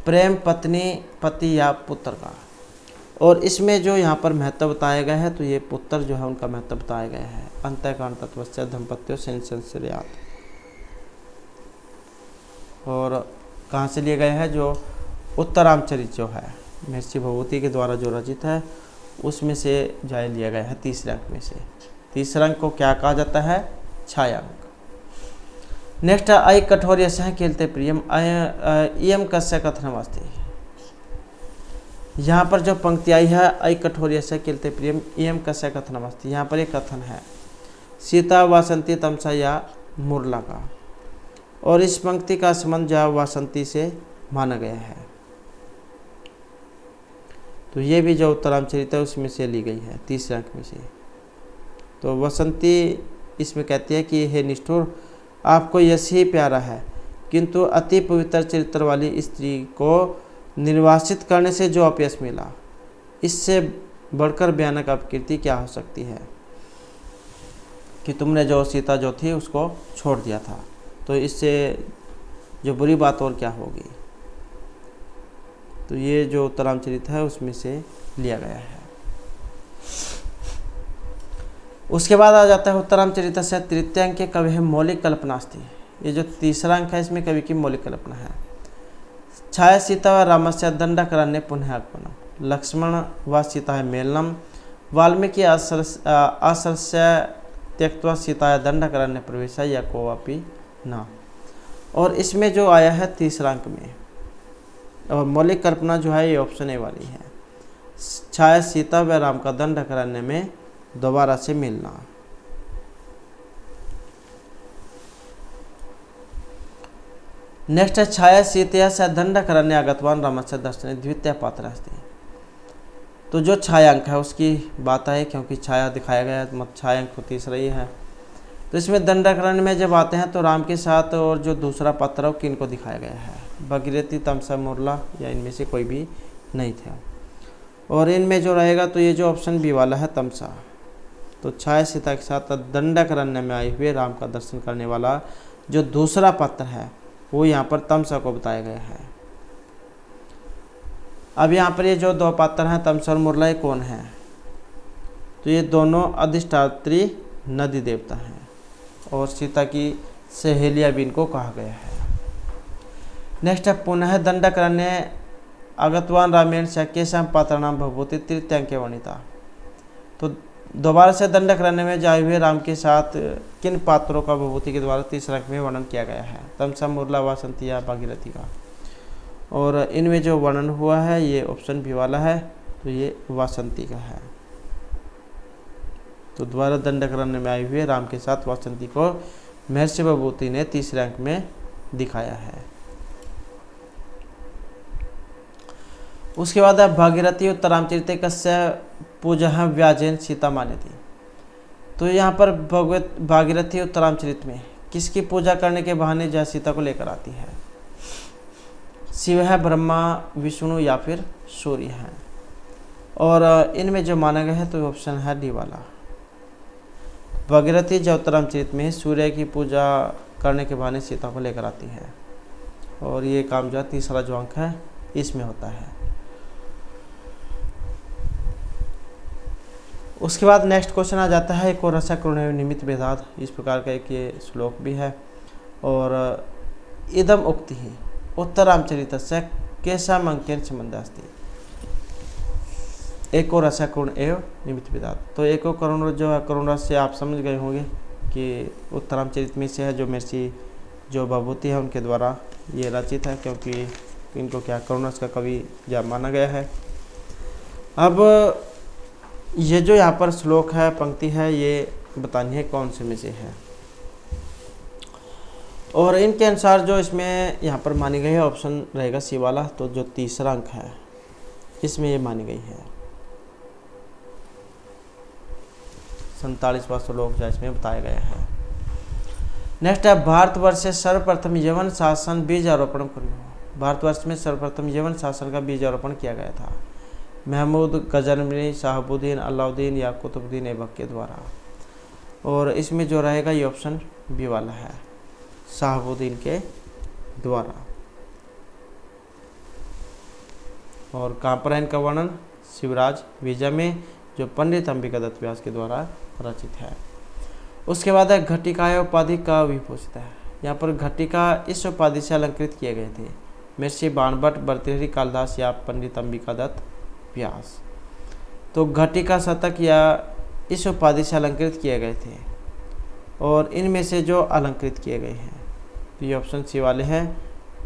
प्रेम, पत्नी, पति या पुत्र का, और इसमें जो यहाँ पर महत्व बताया गया है तो ये पुत्र जो है उनका महत्व बताया गया है। अंतःकरण तत्वस्य दंपत्यो स्नेह संश्रयात, और कहाँ से लिए गए हैं? जो उत्तरामचरित जो है महर्षि भगवती के द्वारा जो रचित है उसमें से जो लिया गया है, तीसरे अंक में से। तीसरे अंक को क्या कहा जाता है? छायांक। नेक्स्ट है अय कठोर यश खेलते प्रियम इयम कस्य कथनम अस्ति। यहाँ पर जो पंक्ति आई है अय कठोर यश खेलते प्रियम इयम कस्य कथनम अस्ति, यहाँ पर एक कथन है सीता वासंती तमसा या मुरला का, और इस पंक्ति का संबंध जो वासंती से माना गया है। तो ये भी जो उत्तरामचरित है उसमें से ली गई है, तीसरे अंक में से। तो वसंती इसमें कहती है कि हे निष्ठुर, आपको यश ही प्यारा है, किंतु अति पवित्र चरित्र वाली स्त्री को निर्वासित करने से जो अपयश मिला, इससे बढ़कर भयानक अपकीर्ति क्या हो सकती है कि तुमने जो सीता जो थी उसको छोड़ दिया था, तो इससे जो बुरी बात और क्या होगी। तो ये जो उत्तरामचरित है उसमें से लिया गया है। उसके बाद आ जाता है उत्तरामचरित से तृतीय अंक के कवि है मौलिक कल्पनास्ति। ये जो तीसरा अंक है इसमें कवि की मौलिक कल्पना है। छाया सीता व रामस्य दंडकारण्य पुनः आगमनम, लक्ष्मण व सीता है मेलनम, वाल्मीकि आश्रस्य त्यक्त्वा सीता दंडकारण्य प्रवेश या कोवापि न। और इसमें जो आया है तीसरा अंक में, और मौलिक कल्पना जो है ये ऑप्शन ए वाली है। छाया सीता व राम का दंडकारण्य में दोबारा से मिलना। नेक्स्ट है छाया सीतया से दंडकारण्य आगतवान रामस्य दर्शन द्वितीय पात्र अस्ति। तो जो छाया अंक है उसकी बात है, क्योंकि छाया दिखाया गया है, मतलब छाया अंक तीसरा ही है। तो इसमें दंडकारण्य में जब आते हैं तो राम के साथ और जो दूसरा पात्र है किन को दिखाया गया है, भगीरथी, तमसा, मुरला या इनमें से कोई भी नहीं था। और इनमें जो रहेगा तो ये जो ऑप्शन बी वाला है तमसा। तो छाया सीता के साथ दंडकारण्य में आए हुए राम का दर्शन करने वाला जो दूसरा पात्र है वो यहाँ पर तमसा को बताया गया है। अब यहाँ पर ये जो दो पात्र हैं तमसा और मुरला, ये कौन है? तो ये दोनों अधिष्ठात्री नदी देवता हैं और सीता की सहेलियां भी इनको कहा गया है। नेक्स्ट है पुनः दंडकारण्य आगतवान रामेण शक्यशाम पात्राणाम भगवती तृतीय अंक वनिता। तो दोबारा से दंडकारण्य में जाए हुए राम के साथ किन पात्रों का भगवती के द्वारा तीसरे अंक में वर्णन किया गया है? तमसा, मुरला, वासंती या भागीरथी का। और इनमें जो वर्णन हुआ है ये ऑप्शन बी वाला है, तो ये वासंती का है। तो दोबारा दंडकारण्य में आए हुए राम के साथ वासंती को महर्षि भगवती ने तीसरे अंक में दिखाया है। उसके बाद है भागीरथी उत्तरामचरिते कस्य पूजा व्याजेन सीता मान्यति। तो यहाँ पर भगवत भागीरथी उत्तरामचरित में किसकी पूजा करने के बहाने जय सीता को लेकर आती है? शिव है, ब्रह्मा, विष्णु या फिर सूर्य है। और इनमें जो माना गया है तो ऑप्शन है डी वाला। भागीरथी जो उत्तरामचरित में सूर्य की पूजा करने के बहाने सीता को लेकर आती है, और ये काम जो तीसरा जो अंक है इसमें होता है। उसके बाद नेक्स्ट क्वेश्चन आ जाता है एक और रसा करुण निमित्त भेदाद, इस प्रकार का एक ये श्लोक भी है। और इदम उक्ति ही उत्तरामचरितस्य केषाम् अंकेन संबंधः अस्ति। एक और रसा करुण एवं निमित्त भेदाद। तो एक और करुण जो है करुण रस से आप समझ गए होंगे कि उत्तरामचरित में से है, जो महर्षि जो भगवती है उनके द्वारा ये रचित है, क्योंकि इनको क्या करुण रस का कवि जब माना गया है। अब ये जो यहाँ पर श्लोक है, पंक्ति है, ये बतानी है कौन से में से है। और इनके अनुसार जो इसमें यहाँ पर मानी गई है ऑप्शन रहेगा सी वाला। तो जो तीसरा अंक है इसमें ये मानी गई है। 47वां श्लोक जो इसमें बताया गया है। नेक्स्ट है भारतवर्ष से सर्वप्रथम यवन शासन बीज आरोपण करो। भारतवर्ष में सर्वप्रथम यवन शासन का बीज आरोपण किया गया था महमूद गजनवी, शाहबुद्दीन, अलाउद्दीन या कुतुबुद्दीन ऐबक के द्वारा। और इसमें जो रहेगा ये ऑप्शन बी वाला है, शाहबुद्दीन के द्वारा। और कहाँ पर है इनका वर्णन? शिवराज विजय में, जो पंडित अंबिका दत्त व्यास के द्वारा रचित है। उसके बाद है घटिका उपाधि का विभूषित है। यहाँ पर घटिका इस उपाधि से अलंकृत किए गए थे महर्षि बाणभट्ट, भर्तृहरि, कालिदास या पंडित अंबिका दत्त व्यास। तो घटिका शतक या इस उपाधि से अलंकृत किए गए थे, और इनमें से जो अलंकृत किए गए हैं तो ये ऑप्शन सी वाले हैं,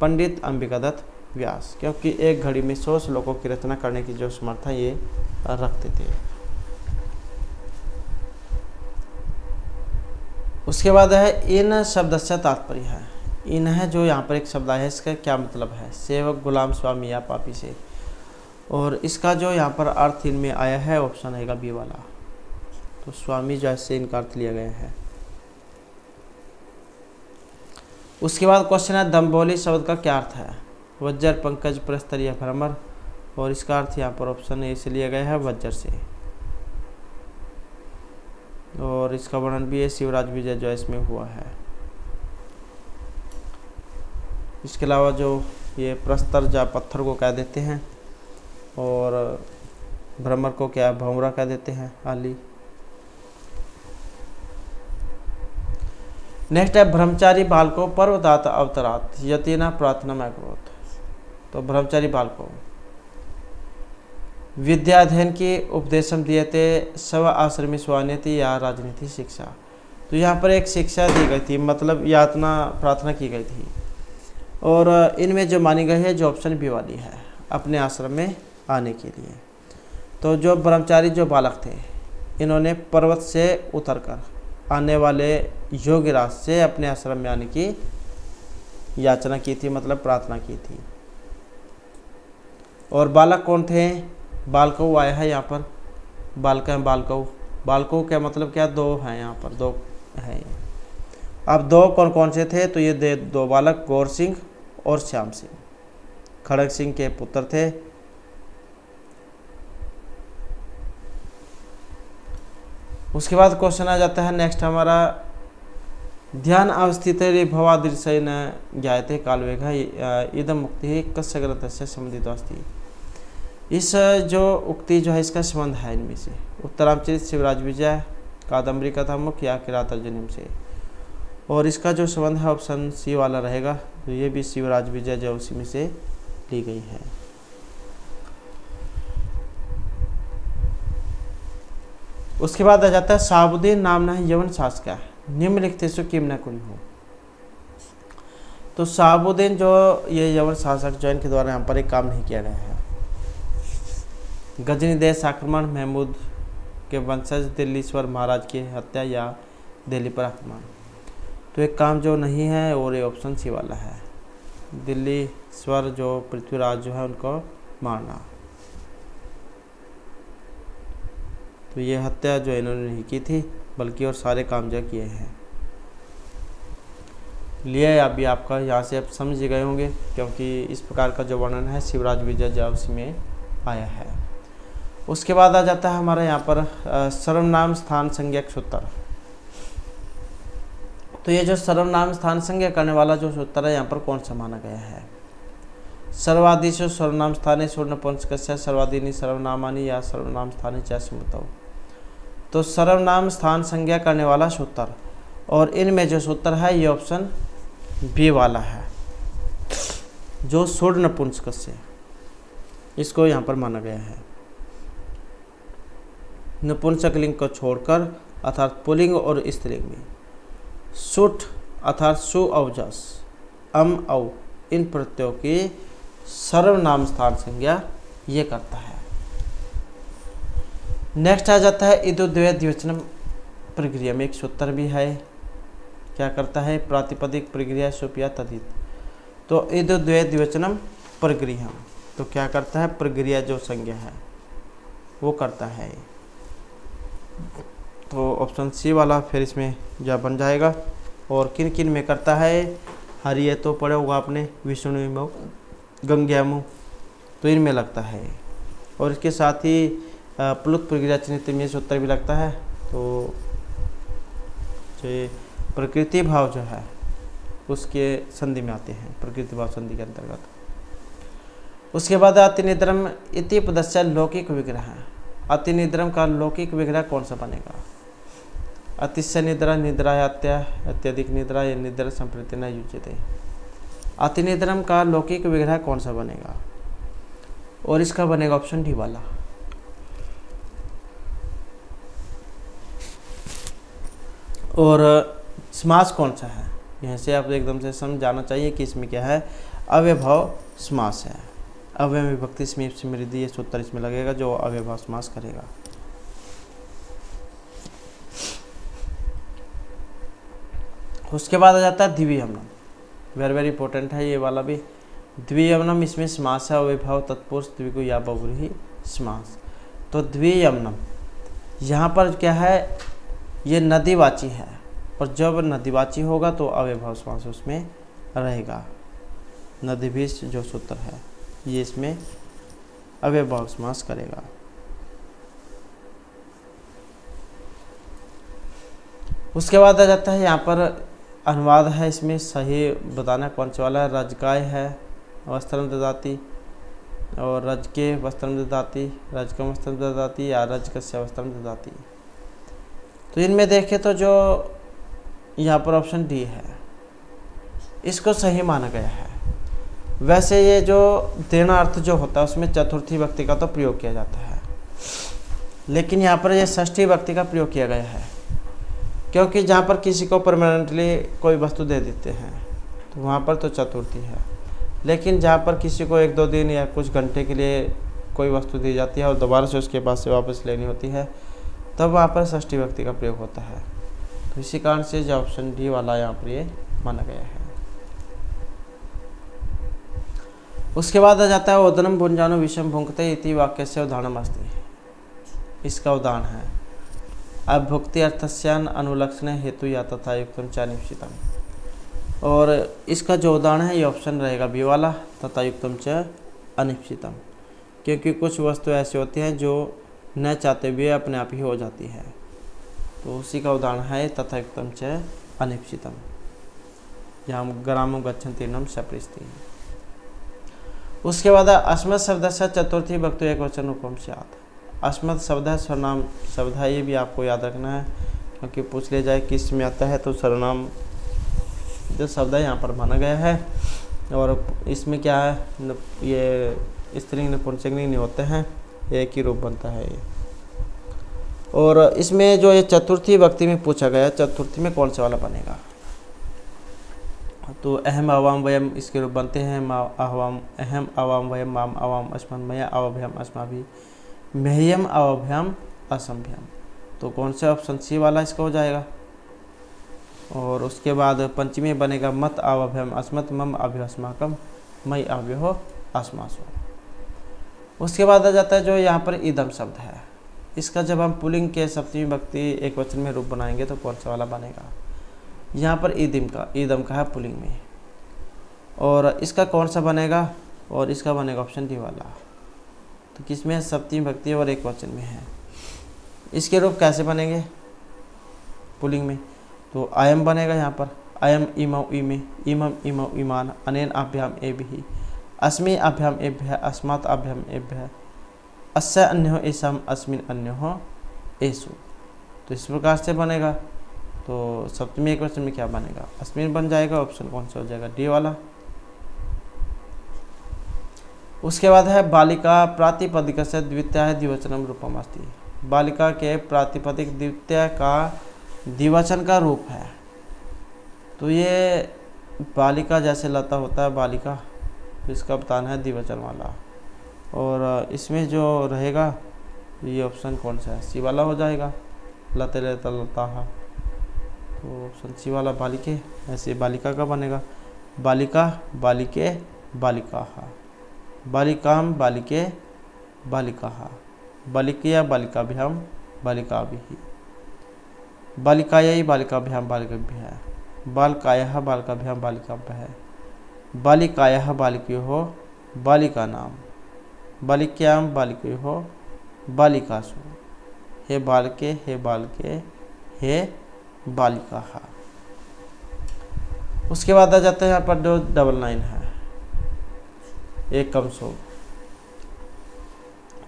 पंडित अंबिका दत्त व्यास, क्योंकि एक घड़ी में 100 श्लोकों की रचना करने की जो समर्था ये रखते थे। उसके बाद है इन शब्द से तात्पर्य है। इन है जो यहाँ पर एक शब्द है, इसका क्या मतलब है? सेवक, गुलाम, स्वामी या पापी से। और इसका जो यहाँ पर अर्थ इनमें आया है ऑप्शन आएगा बी वाला। तो स्वामी जो ऐसे इनका अर्थ लिया गया है। उसके बाद क्वेश्चन है दम्बोली शब्द का क्या अर्थ है? वज्र, पंकज, प्रस्तर या भ्रमर। और इसका अर्थ यहाँ पर ऑप्शन ए से लिया गया है, वज्र से। और इसका वर्णन भी है शिवराज विजय जो इसमें हुआ है। इसके अलावा जो ये प्रस्तर या पत्थर को कह देते हैं, और भ्रमर को क्या भौमरा कह देते हैं, आली। नेक्स्ट है ब्रह्मचारी बालको पर्वदात अवतरात यतिना प्रार्थना में अकरोत। तो ब्रह्मचारी बालको विद्या अध्ययन की उपदेशम दिए थे, स्व आश्रमी स्वान्यति या राजनीति शिक्षा। तो यहाँ पर एक शिक्षा दी गई थी, मतलब यातना प्रार्थना की गई थी। और इनमें जो मानी गई है, जो ऑप्शन बी वाली है, अपने आश्रम में आने के लिए। तो जो ब्रह्मचारी जो बालक थे, इन्होंने पर्वत से उतरकर आने वाले योगीराज से अपने आश्रम में आने की याचना की थी, मतलब प्रार्थना की थी। और बालक कौन थे? बालकौ आया है यहाँ पर, बालक हैं बालकौ। बालकौ का मतलब क्या? दो हैं, यहाँ पर दो हैं। अब दो कौन कौन से थे? तो ये दो बालक गौर सिंह और श्याम सिंह खड़ग सिंह के पुत्र थे। उसके बाद क्वेश्चन आ जाता है नेक्स्ट हमारा, ध्यान अवस्थित भवादृश्य न ज्ञायते कालवेग इदम मुक्ति कस्य ग्रंथ से संबंधित अस्ति। इस जो उक्ति जो है, इसका संबंध है इनमें से उत्तरामचरित, शिवराज विजय, कादम्बरी कथा मुख्य या किरात अर्जुनीम से। और इसका जो संबंध है ऑप्शन सी वाला रहेगा। तो ये भी शिवराज विजय जो उसी में से ली गई है। उसके बाद आ जाता है शाहबुद्दीन नाम न यवन शासक निम्नलिखितेषु किम न कुन हो। तो शाहबुद्दीन जो ये यवन शासक जो इनके द्वारा यहाँ पर एक काम नहीं किया गया है। गजनी देश आक्रमण, महमूद के वंशज, दिल्लीश्वर महाराज की हत्या या दिल्ली पर आक्रमण। तो एक काम जो नहीं है, और ये ऑप्शन सी वाला है, दिल्लीश्वर जो पृथ्वीराज जो है उनको मारना। तो ये हत्या जो इन्होंने नहीं की थी, बल्कि और सारे काम जो किए हैं। लिए अभी आपका यहाँ से आप समझ गए होंगे, क्योंकि इस प्रकार का जो वर्णन है शिवराज विजय जो उसमें आया है। उसके बाद आ जाता है हमारा यहाँ पर सर्वनाम स्थान संज्ञक सूत्र। तो ये जो सर्वनाम स्थान संज्ञा करने वाला जो सूत्र है, यहाँ पर कौन सा माना गया है? सर्वादिशु सर्वनाम स्थाने सूर्णपुंसकस्य सर्वादीनि सर्वनामानि या सर्वनाम स्थाने च स्मृतौ। तो सर्वनाम स्थान संज्ञा करने वाला सूत्र, और इनमें जो सूत्र है ये ऑप्शन बी वाला है, जो सूर्णपुंसकस्य, इसको यहाँ पर माना गया है। नपुंसक लिंग को छोड़कर अर्थात पुल्लिंग और स्त्रीलिंग में सुठ अर्थात सु अवजस अम औ इन प्रत्ययों की सर्वनाम स्थान संज्ञा ये करता है। नेक्स्ट आ जाता है इदुद्वय द्विवचनम प्रक्रिया में एक सूत्र भी है, क्या करता है? प्रातिपदिक प्रक्रिया सुपिया तदित। तो इदुद्वय द्विवचनम प्रक्रिया, तो क्या करता है? प्रक्रिया जो संज्ञा है वो करता है। तो ऑप्शन सी वाला फिर इसमें जा बन जाएगा। और किन किन में करता है? हरिये तो पढ़े होगा आपने, विष्णु गंग्यामु, तो इनमें लगता है। और इसके साथ ही प्लुत प्रक्रिया चिन्हित में सूत्र भी लगता है। तो जो प्रकृति भाव जो है उसके संधि में आते हैं, प्रकृति भाव संधि के अंतर्गत। उसके बाद अतिनिद्रम इति पदस्य लौकिक विग्रह। अतिनिद्रम का लौकिक विग्रह कौन सा बनेगा? अतिशय निद्रा, निद्रा अत्यधिक निद्रा, या निद्रा संप्रति न युज्यते। अतिनिद्रम का लौकिक विग्रह कौन सा बनेगा? और इसका बनेगा ऑप्शन डी वाला। और समास कौन सा है? यहाँ से आप एकदम से समझ जाना चाहिए कि इसमें क्या है, अव्ययभाव समास है। अव्यय विभक्ति समीप समृद्धि ये सूत्र इसमें लगेगा जो अव्ययभाव समास करेगा। उसके बाद आ जाता है द्वियमनम, वेरी वेरी इंपॉर्टेंट है ये वाला भी। द्वियमनम इसमें समास है, अव्ययभाव तत्पुरुष द्विगु या बहुव्रीहि समास। तो द्वियमनम यहाँ पर क्या है, ये नदीवाची है, और जब नदीवाची होगा तो अव्ययभाव समास उसमें रहेगा। नदीभीष जो सूत्र है ये इसमें अव्ययभाव समास करेगा। उसके बाद आ जाता है यहाँ पर अनुवाद है, इसमें सही बताना कौन सा वाला है। रजकाय है वस्त्रम ददाति, और रज के वस्त्रम ददाति, रजकम वस्त्रम ददाति, या रजकस्य वस्त्रम ददाति। तो इनमें देखें तो जो यहाँ पर ऑप्शन डी है इसको सही माना गया है। वैसे ये जो देना अर्थ जो होता है उसमें चतुर्थी व्यक्ति का तो प्रयोग किया जाता है, लेकिन यहाँ पर ये षष्ठी व्यक्ति का प्रयोग किया गया है, क्योंकि जहाँ पर किसी को परमानेंटली कोई वस्तु दे देते हैं तो वहाँ पर तो चतुर्थी है, लेकिन जहाँ पर किसी को 1-2 दिन या कुछ घंटे के लिए कोई वस्तु दी जाती है और दोबारा से उसके पास से वापस लेनी होती है तब वहाँ पर षष्ठी व्यक्ति का प्रयोग होता है। तो इसी कारण से जो ऑप्शन डी वाला यहाँ पर ये माना गया है। उसके बाद आ जाता है ओदनम भुंजानो विषम भुंक्ते इति वाक्य से उदाहरणम अस्ति। इसका उदाहरण है अभुक्ति अर्थस्यान अनुलक्षण हेतु या तथा युक्तम च अनिश्चितम। और इसका जो उदाहरण है ये ऑप्शन रहेगा बी वाला, तथा युक्तम च अनिश्चितम, क्योंकि कुछ वस्तु ऐसी होती हैं जो न चाहते हुए अपने आप ही हो जाती है। तो उसी का उदाहरण है तथा युक्तम च अनिश्चितम, जहाँ ग्रामो गच्छन्तीर्णम सपरिस्ति। उसके बाद अस्मत् शब्द से चतुर्थी भक्तु एक वचन रूपम स्यात्। अस्मत् शब्द है सर्वनाम शब्द है, ये भी आपको याद रखना है, क्योंकि पूछ ले जाए किस में आता है तो सर्वनाम जो शब्द है यहाँ पर माना गया है। और इसमें क्या है, ये स्त्रीलिंग नपुंसकलिंग नहीं होते हैं, एक ही रूप बनता है ये। और इसमें जो ये चतुर्थी व्यक्ति में पूछा गया, चतुर्थी में कौन सा वाला बनेगा, तो अहम आवाम वयम इसके रूप बनते हैं। अहवाम अहम आवाम वयम माम आवाम अस्मन मया अवभ्यम अस्माभि मह्यम अवभ्यम असंभ्यम। तो कौन सा ऑप्शन सी वाला इसका हो जाएगा। और उसके बाद पंचमी बनेगा मत अवभ्यम अस्मत् मम अभ्यो अस्माकम मई अभ्यो अस्मासो। उसके बाद आ जाता है जो यहाँ पर इदम शब्द है, इसका जब हम पुल्लिंग के सप्तमी विभक्ति एक वचन में रूप बनाएंगे तो कौन सा वाला बनेगा। यहाँ पर ईदम का है पुल्लिंग में, और इसका कौन सा बनेगा, और इसका बनेगा ऑप्शन डी वाला। तो किस में है, सप्तमी विभक्ति और एक वचन में है। इसके रूप कैसे बनेंगे पुल्लिंग में, तो अयम बनेगा यहाँ पर, अयम इमौ इमे इमम इमौ इमान अनेन अभ्याम एभिः अस्मि अभ्याम एभ्यः अस्मात् अभ्याम एभ्यः अस्य अन्यो एषाम अस्मिन् अन्यो एषु। तो इस प्रकार से बनेगा। तो सप्तमी एक वचन में क्या बनेगा, अस्मिन बन जाएगा। ऑप्शन कौन सा हो जाएगा, डी वाला। उसके बाद है बालिका प्रातिपदिक से द्वितीय द्विवचनम रूपम अस्ति। बालिका के प्रातिपदिक द्वितीय का द्विवचन का रूप है। तो ये बालिका जैसे लता होता है बालिका, तो इसका बताना है द्विवचन वाला। और इसमें जो रहेगा ये ऑप्शन कौन सा है, सी वाला हो जाएगा, लते लता लता। तो ऑप्शन सी वाला बालिके, ऐसे बालिका का बनेगा बालिका बालिके बालिका, बालिकाम बालिके बालिका, बालिकया बालिकाभ्याम बालिकाभिः, बालिकायै बालिकाभ्याम बालिकाभ्यः, बालकायः बालिकाभ्याम बालिकाभ्यः, बालिकायः बालिकयोः बालिकानां, बालिक्यां बालिकयोः बालिकासु, हे बालके हे बालके हे बालिका। उसके बाद आ जाता है यहाँ पर जो 99 है, एक कम सो।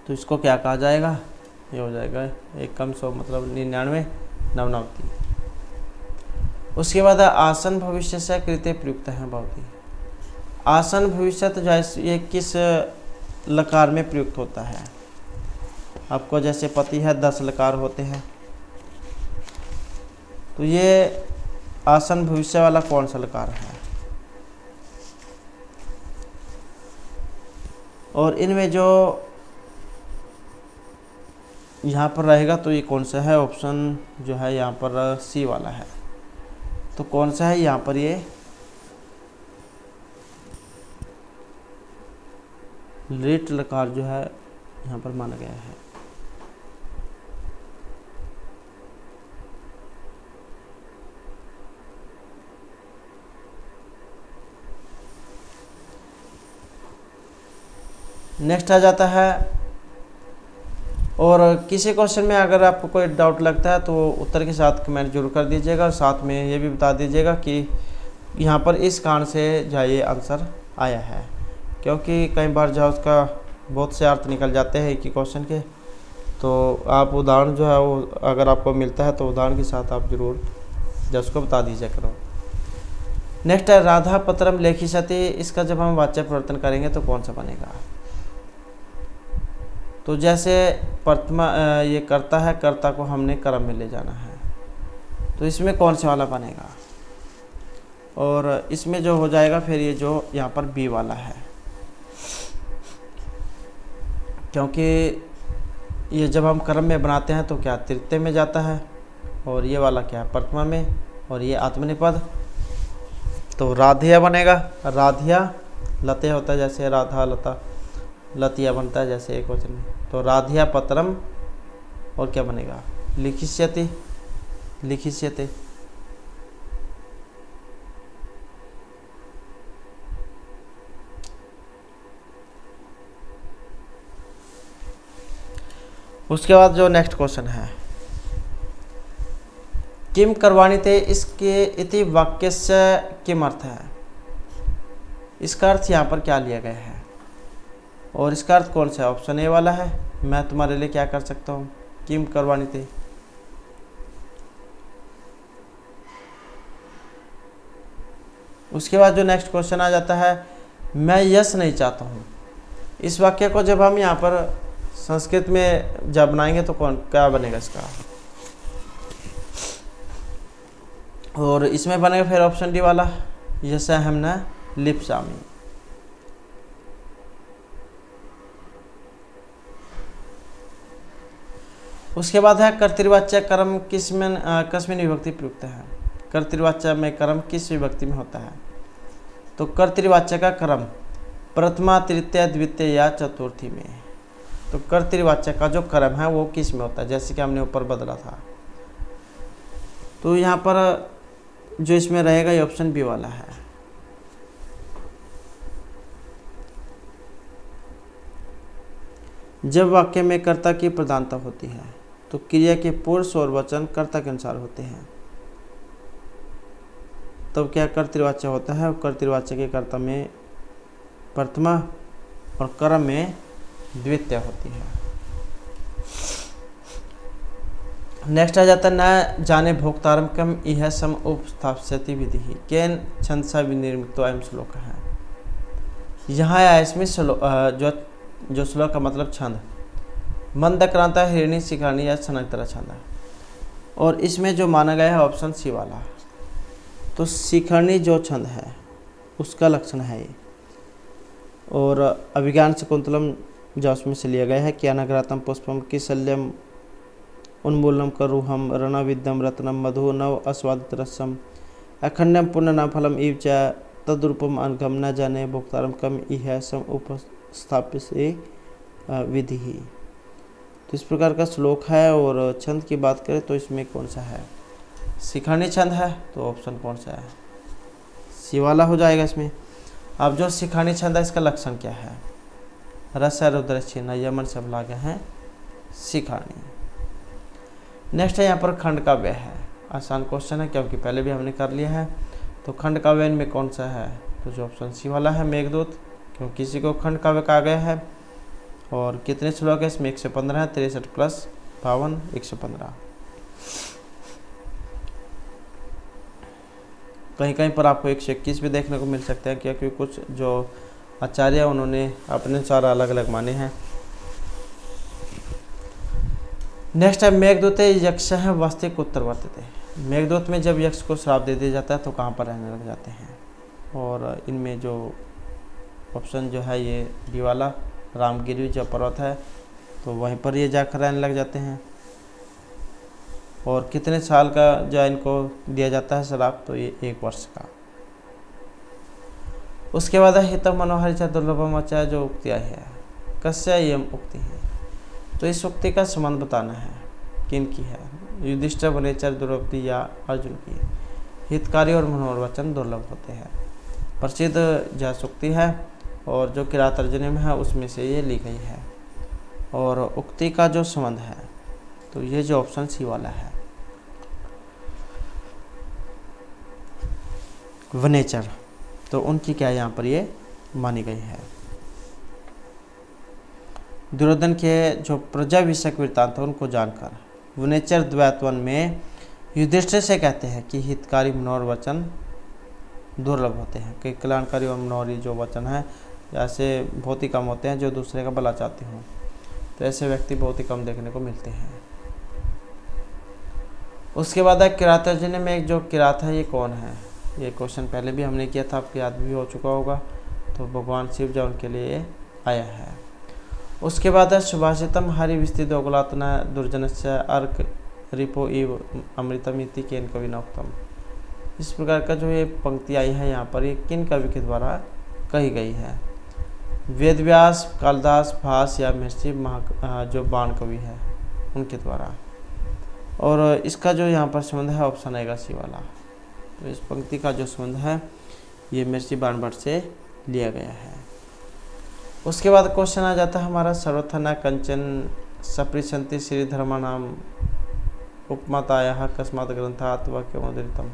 तो इसको क्या कहा जाएगा, ये हो जाएगा एक कम सो मतलब 99 नवनवति। उसके बाद आसन भविष्य से कृत्य प्रयुक्त है भवति। आसन भविष्य तो जैसे ये किस लकार में प्रयुक्त होता है, आपको जैसे पति है 10 लकार होते हैं, तो ये आसन भविष्य वाला कौन सा लकार है। और इनमें जो यहाँ पर रहेगा तो ये कौन सा है, ऑप्शन जो है यहाँ पर सी वाला है। तो कौन सा है यहाँ पर, ये लेट लकार जो है यहाँ पर माना गया है। नेक्स्ट आ जाता है, और किसी क्वेश्चन में अगर आपको कोई डाउट लगता है तो उत्तर के साथ कमेंट जरूर कर दीजिएगा, और साथ में ये भी बता दीजिएगा कि यहाँ पर इस कारण से जो ये आंसर आया है, क्योंकि कई बार जो उसका बहुत से अर्थ निकल जाते हैं एक ही क्वेश्चन के। तो आप उदाहरण जो है वो अगर आपको मिलता है तो उदाहरण के साथ आप जरूर जो उसको बता दीजिए करो। नेक्स्ट है राधा पत्रम लेखी सती, इसका जब हम वाच्य परिवर्तन करेंगे तो कौन सा बनेगा। तो जैसे प्रथमा ये करता है, कर्ता को हमने कर्म में ले जाना है, तो इसमें कौन से वाला बनेगा। और इसमें जो हो जाएगा फिर ये जो यहाँ पर बी वाला है, क्योंकि ये जब हम कर्म में बनाते हैं तो क्या तृतीय में जाता है, और ये वाला क्या है प्रथमा में, और ये आत्मनिपद, तो राधिया बनेगा। राधिया लते होता है, जैसे राधा लता, लतिया बनता है जैसे एक वचन में, तो राधिया पत्रम, और क्या बनेगा लिखिष्यति, लिखिष्यते। उसके बाद जो नेक्स्ट क्वेश्चन है, किम करवाणी थे, इसके इति वाक्य से किम अर्थ है, इसका अर्थ यहाँ पर क्या लिया गया है, और इसका अर्थ कौन सा है। ऑप्शन ए वाला है, मैं तुम्हारे लिए क्या कर सकता हूँ, किम करवाणी थे। उसके बाद जो नेक्स्ट क्वेश्चन आ जाता है, मैं यश नहीं चाहता हूँ, इस वाक्य को जब हम यहाँ पर संस्कृत में जब बनाएंगे तो कौन क्या बनेगा इसका, और इसमें बनेगा फिर ऑप्शन डी वाला, यश हम न लिप्सामी। उसके बाद है कर्तृवाच्य कर्म किसमें विभक्ति प्रयुक्त है। कर्तृवाच्य में कर्म किस विभक्ति में होता है। तो कर्तृवाच्य का कर्म प्रथमा तृतीय द्वितीय या चतुर्थी में। तो कर्तृवाच्य का जो कर्म है वो किस में होता है, जैसे कि हमने ऊपर बदला था। तो यहाँ पर जो इसमें रहेगा ये ऑप्शन बी वाला है। जब वाक्य में कर्ता की प्रधानता होती है तो क्रिया के पुरुष और वचन कर्ता के अनुसार होते हैं, तब क्या कर्तृवाच्य होता है। कर्तृवाच्य के कर्ता में प्रथमा और कर्म में द्वितीय होती है। नेक्स्ट आ जाता है न जाने भोक्तारम कम यह सम उपस्थाप्यति विधि केन छंद सा विनिर्मित अयम श्लोक है। यहाँ आया इसमें जो श्लोक का मतलब छंद मंदक्रांता हिरणी शिखानी या सनकतरा छंद है, और इसमें जो माना गया है ऑप्शन सी वाला। तो शिखरणी जो छंद है उसका लक्षण है ये, और अभिज्ञान शकुंतलम जो उसमें से लिया गया है कि अनग्रातम पुष्पम किशल्यम उन्मूलनम करुहम रणविद्यम रत्नम मधु नव अस्वादित रसम अखंडम पुण्य फलम इव च तद्रूपम अनगम न जाने भोक्तारम कम इह सम उपस्थाप्य से विधि। तो इस प्रकार का श्लोक है, और छंद की बात करें तो इसमें कौन सा है, शिखरणी छंद है, तो ऑप्शन कौन सा है, सी वाला हो जाएगा इसमें। अब जो शिखरणी छंद है इसका लक्षण क्या है, रस रुद्र चिन्ह यमन सब लागे हैं शिखरणी। नेक्स्ट है यहाँ पर खंड काव्य है, आसान क्वेश्चन है क्योंकि पहले भी हमने कर लिया है। तो खंड काव्य में कौन सा है, तो जो ऑप्शन सी वाला है मेघदूत, क्योंकि किसी को खंड काव्य कहा गया है। और कितने श्लोक है इसमें, 115 है, 63 प्लस 52 115। कहीं कहीं पर आपको 121 भी देखने को मिल सकते हैं, क्योंकि कुछ जो आचार्य उन्होंने अपने चार अलग अलग माने हैं। नेक्स्ट है मेघदूत यक्ष है वास्तविक उत्तर वर्तते। मेघदूत में जब यक्ष को श्राप दे दिया जाता है तो कहाँ पर रहने लग जाते हैं, और इनमें जो ऑप्शन जो है ये डी वाला रामगिरी जो पर्वत है तो वहीं पर ये जाकर रहने लग जाते हैं। और कितने साल का जो इनको दिया जाता है श्राप, तो ये 1 वर्ष का। उसके बाद हित मनोहर च दुर्लभम च जो उक्तियाँ है कस्य यम उक्ति है। तो इस उक्ति का संबंध बताना है, किन की है, युधिष्ठिर वनेचर द्रौपदी या अर्जुन की। हितकारी और मनोहर वचन दुर्लभ होते हैं। प्रसिद्ध जो उक्ति है और जो किरात तर्जमे है उसमें से ये ली गई है। और उक्ति का जो संबंध है तो ये जो ऑप्शन सी वाला है। वनेचर तो उनकी क्या यहाँ पर ये मानी गई है। दुर्योधन के जो प्रजा विषयक वृत्तांत है उनको जानकर वनेचर द्वैतवन में युधिष्ठिर से कहते हैं कि हितकारी मनोहर वचन दुर्लभ होते हैं, कि कल्याणकारी और मनोहरी जो वचन है ऐसे बहुत ही कम होते हैं जो दूसरे का भला चाहते हों, तो ऐसे व्यक्ति बहुत ही कम देखने को मिलते हैं। उसके बाद है किरात तर्जमे में एक जो किरात है ये कौन है। ये क्वेश्चन पहले भी हमने किया था, आपको याद भी हो चुका होगा। तो भगवान शिव जो उनके लिए आया है। उसके बाद है सुभाषितम हरि विस्तृत दोगलातना दुर्जनस्य अर्क रिपो इव अमृतम इति केन कवि नोक्तम। इस प्रकार का जो ये पंक्ति आई है यहाँ पर, ये किन कवि के द्वारा कही गई है। वेदव्यास, कालिदास, भास या महर्षि जो बाण कवि है उनके द्वारा। और इसका जो यहाँ पर संबंध है ऑप्शन आएगा सी वाला। तो इस पंक्ति का जो संबंध है ये महर्षि बाणभट्ट से लिया गया है। उसके बाद क्वेश्चन आ जाता है हमारा सर्वथा न कंचन सप्रिशंति श्रीधर्माणाम उपमाताया कस्मात् ग्रंथात् वाक्यमुद्धृतम्।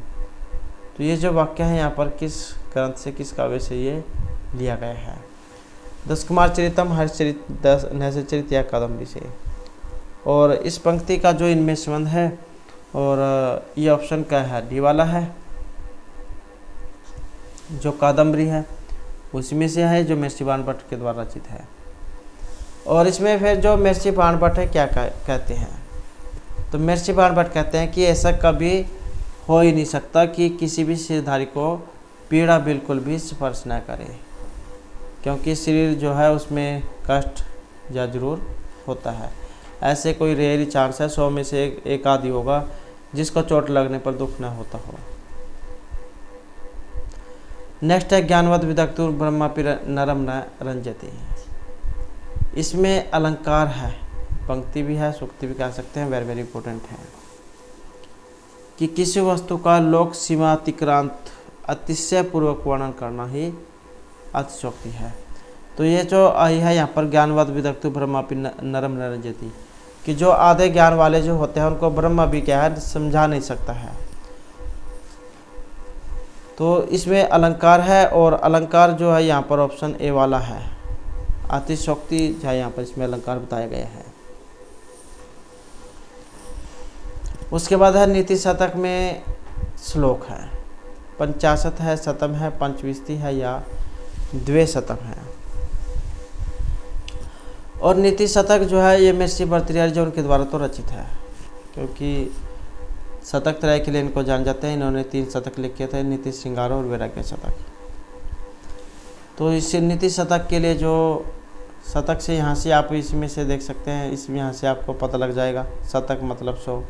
तो ये जो वाक्य है यहाँ पर किस ग्रंथ से, किस काव्य से ये लिया गया है। दस कुमार चरितम, हर्षचरित, नैषधीचरित या कादम्बरी से। और इस पंक्ति का जो इनमें संबंध है और ये ऑप्शन क्या है, डी वाला है। जो कादम्बरी है उसमें से है जो महर्षि बाणभट्ट के द्वारा रचित है। और इसमें फिर जो महर्षि बाणभट्ट है क्या कहते हैं, तो महर्षि बाणभट्ट कहते हैं कि ऐसा कभी हो ही नहीं सकता कि किसी भी शरीरधारी को पीड़ा बिल्कुल भी स्पर्श न करे, क्योंकि शरीर जो है उसमें कष्ट या जरूर होता है। ऐसे कोई रेयर चांस है, 100 में से एक आदि होगा जिसको चोट लगने पर दुख न होता हो। नेक्स्ट है ज्ञानवद विदग्धुर ब्रह्मापि नरम न रंजति। इसमें अलंकार है, पंक्ति भी है, सूक्ति भी कह सकते हैं, वेरी इंपॉर्टेंट है कि किसी वस्तु का लोक सीमा अतिक्रांत अतिशय पूर्वक वर्णन करना ही अतिशयोक्ति है। तो ये जो आई है यहाँ पर ज्ञानवद विदग्धु ब्रह्मापि नरम न रंजति, कि जो आधे ज्ञान वाले जो होते हैं उनको ब्रह्मा भी क्या है समझा नहीं सकता है। तो इसमें अलंकार है और अलंकार जो है यहाँ पर ऑप्शन ए वाला है, अतिशयोक्ति जो है यहाँ पर इसमें अलंकार बताया गया है। उसके बाद है नीति शतक में श्लोक है, 50 है, शतम है, पंचविंशति है या द्विशतम है। और नीति शतक जो है ये महर्षि भर्तृहरि जो उनके द्वारा तो रचित है, क्योंकि शतक त्रय के लिए इनको जान जाते हैं। इन्होंने 3 शतक लिखे थे, नीति, श्रृंगार और वैराग्य शतक। तो इस नीति शतक के लिए जो शतक से यहाँ से आप इसमें से देख सकते हैं, इसमें यहाँ से आपको पता लग जाएगा शतक मतलब 100,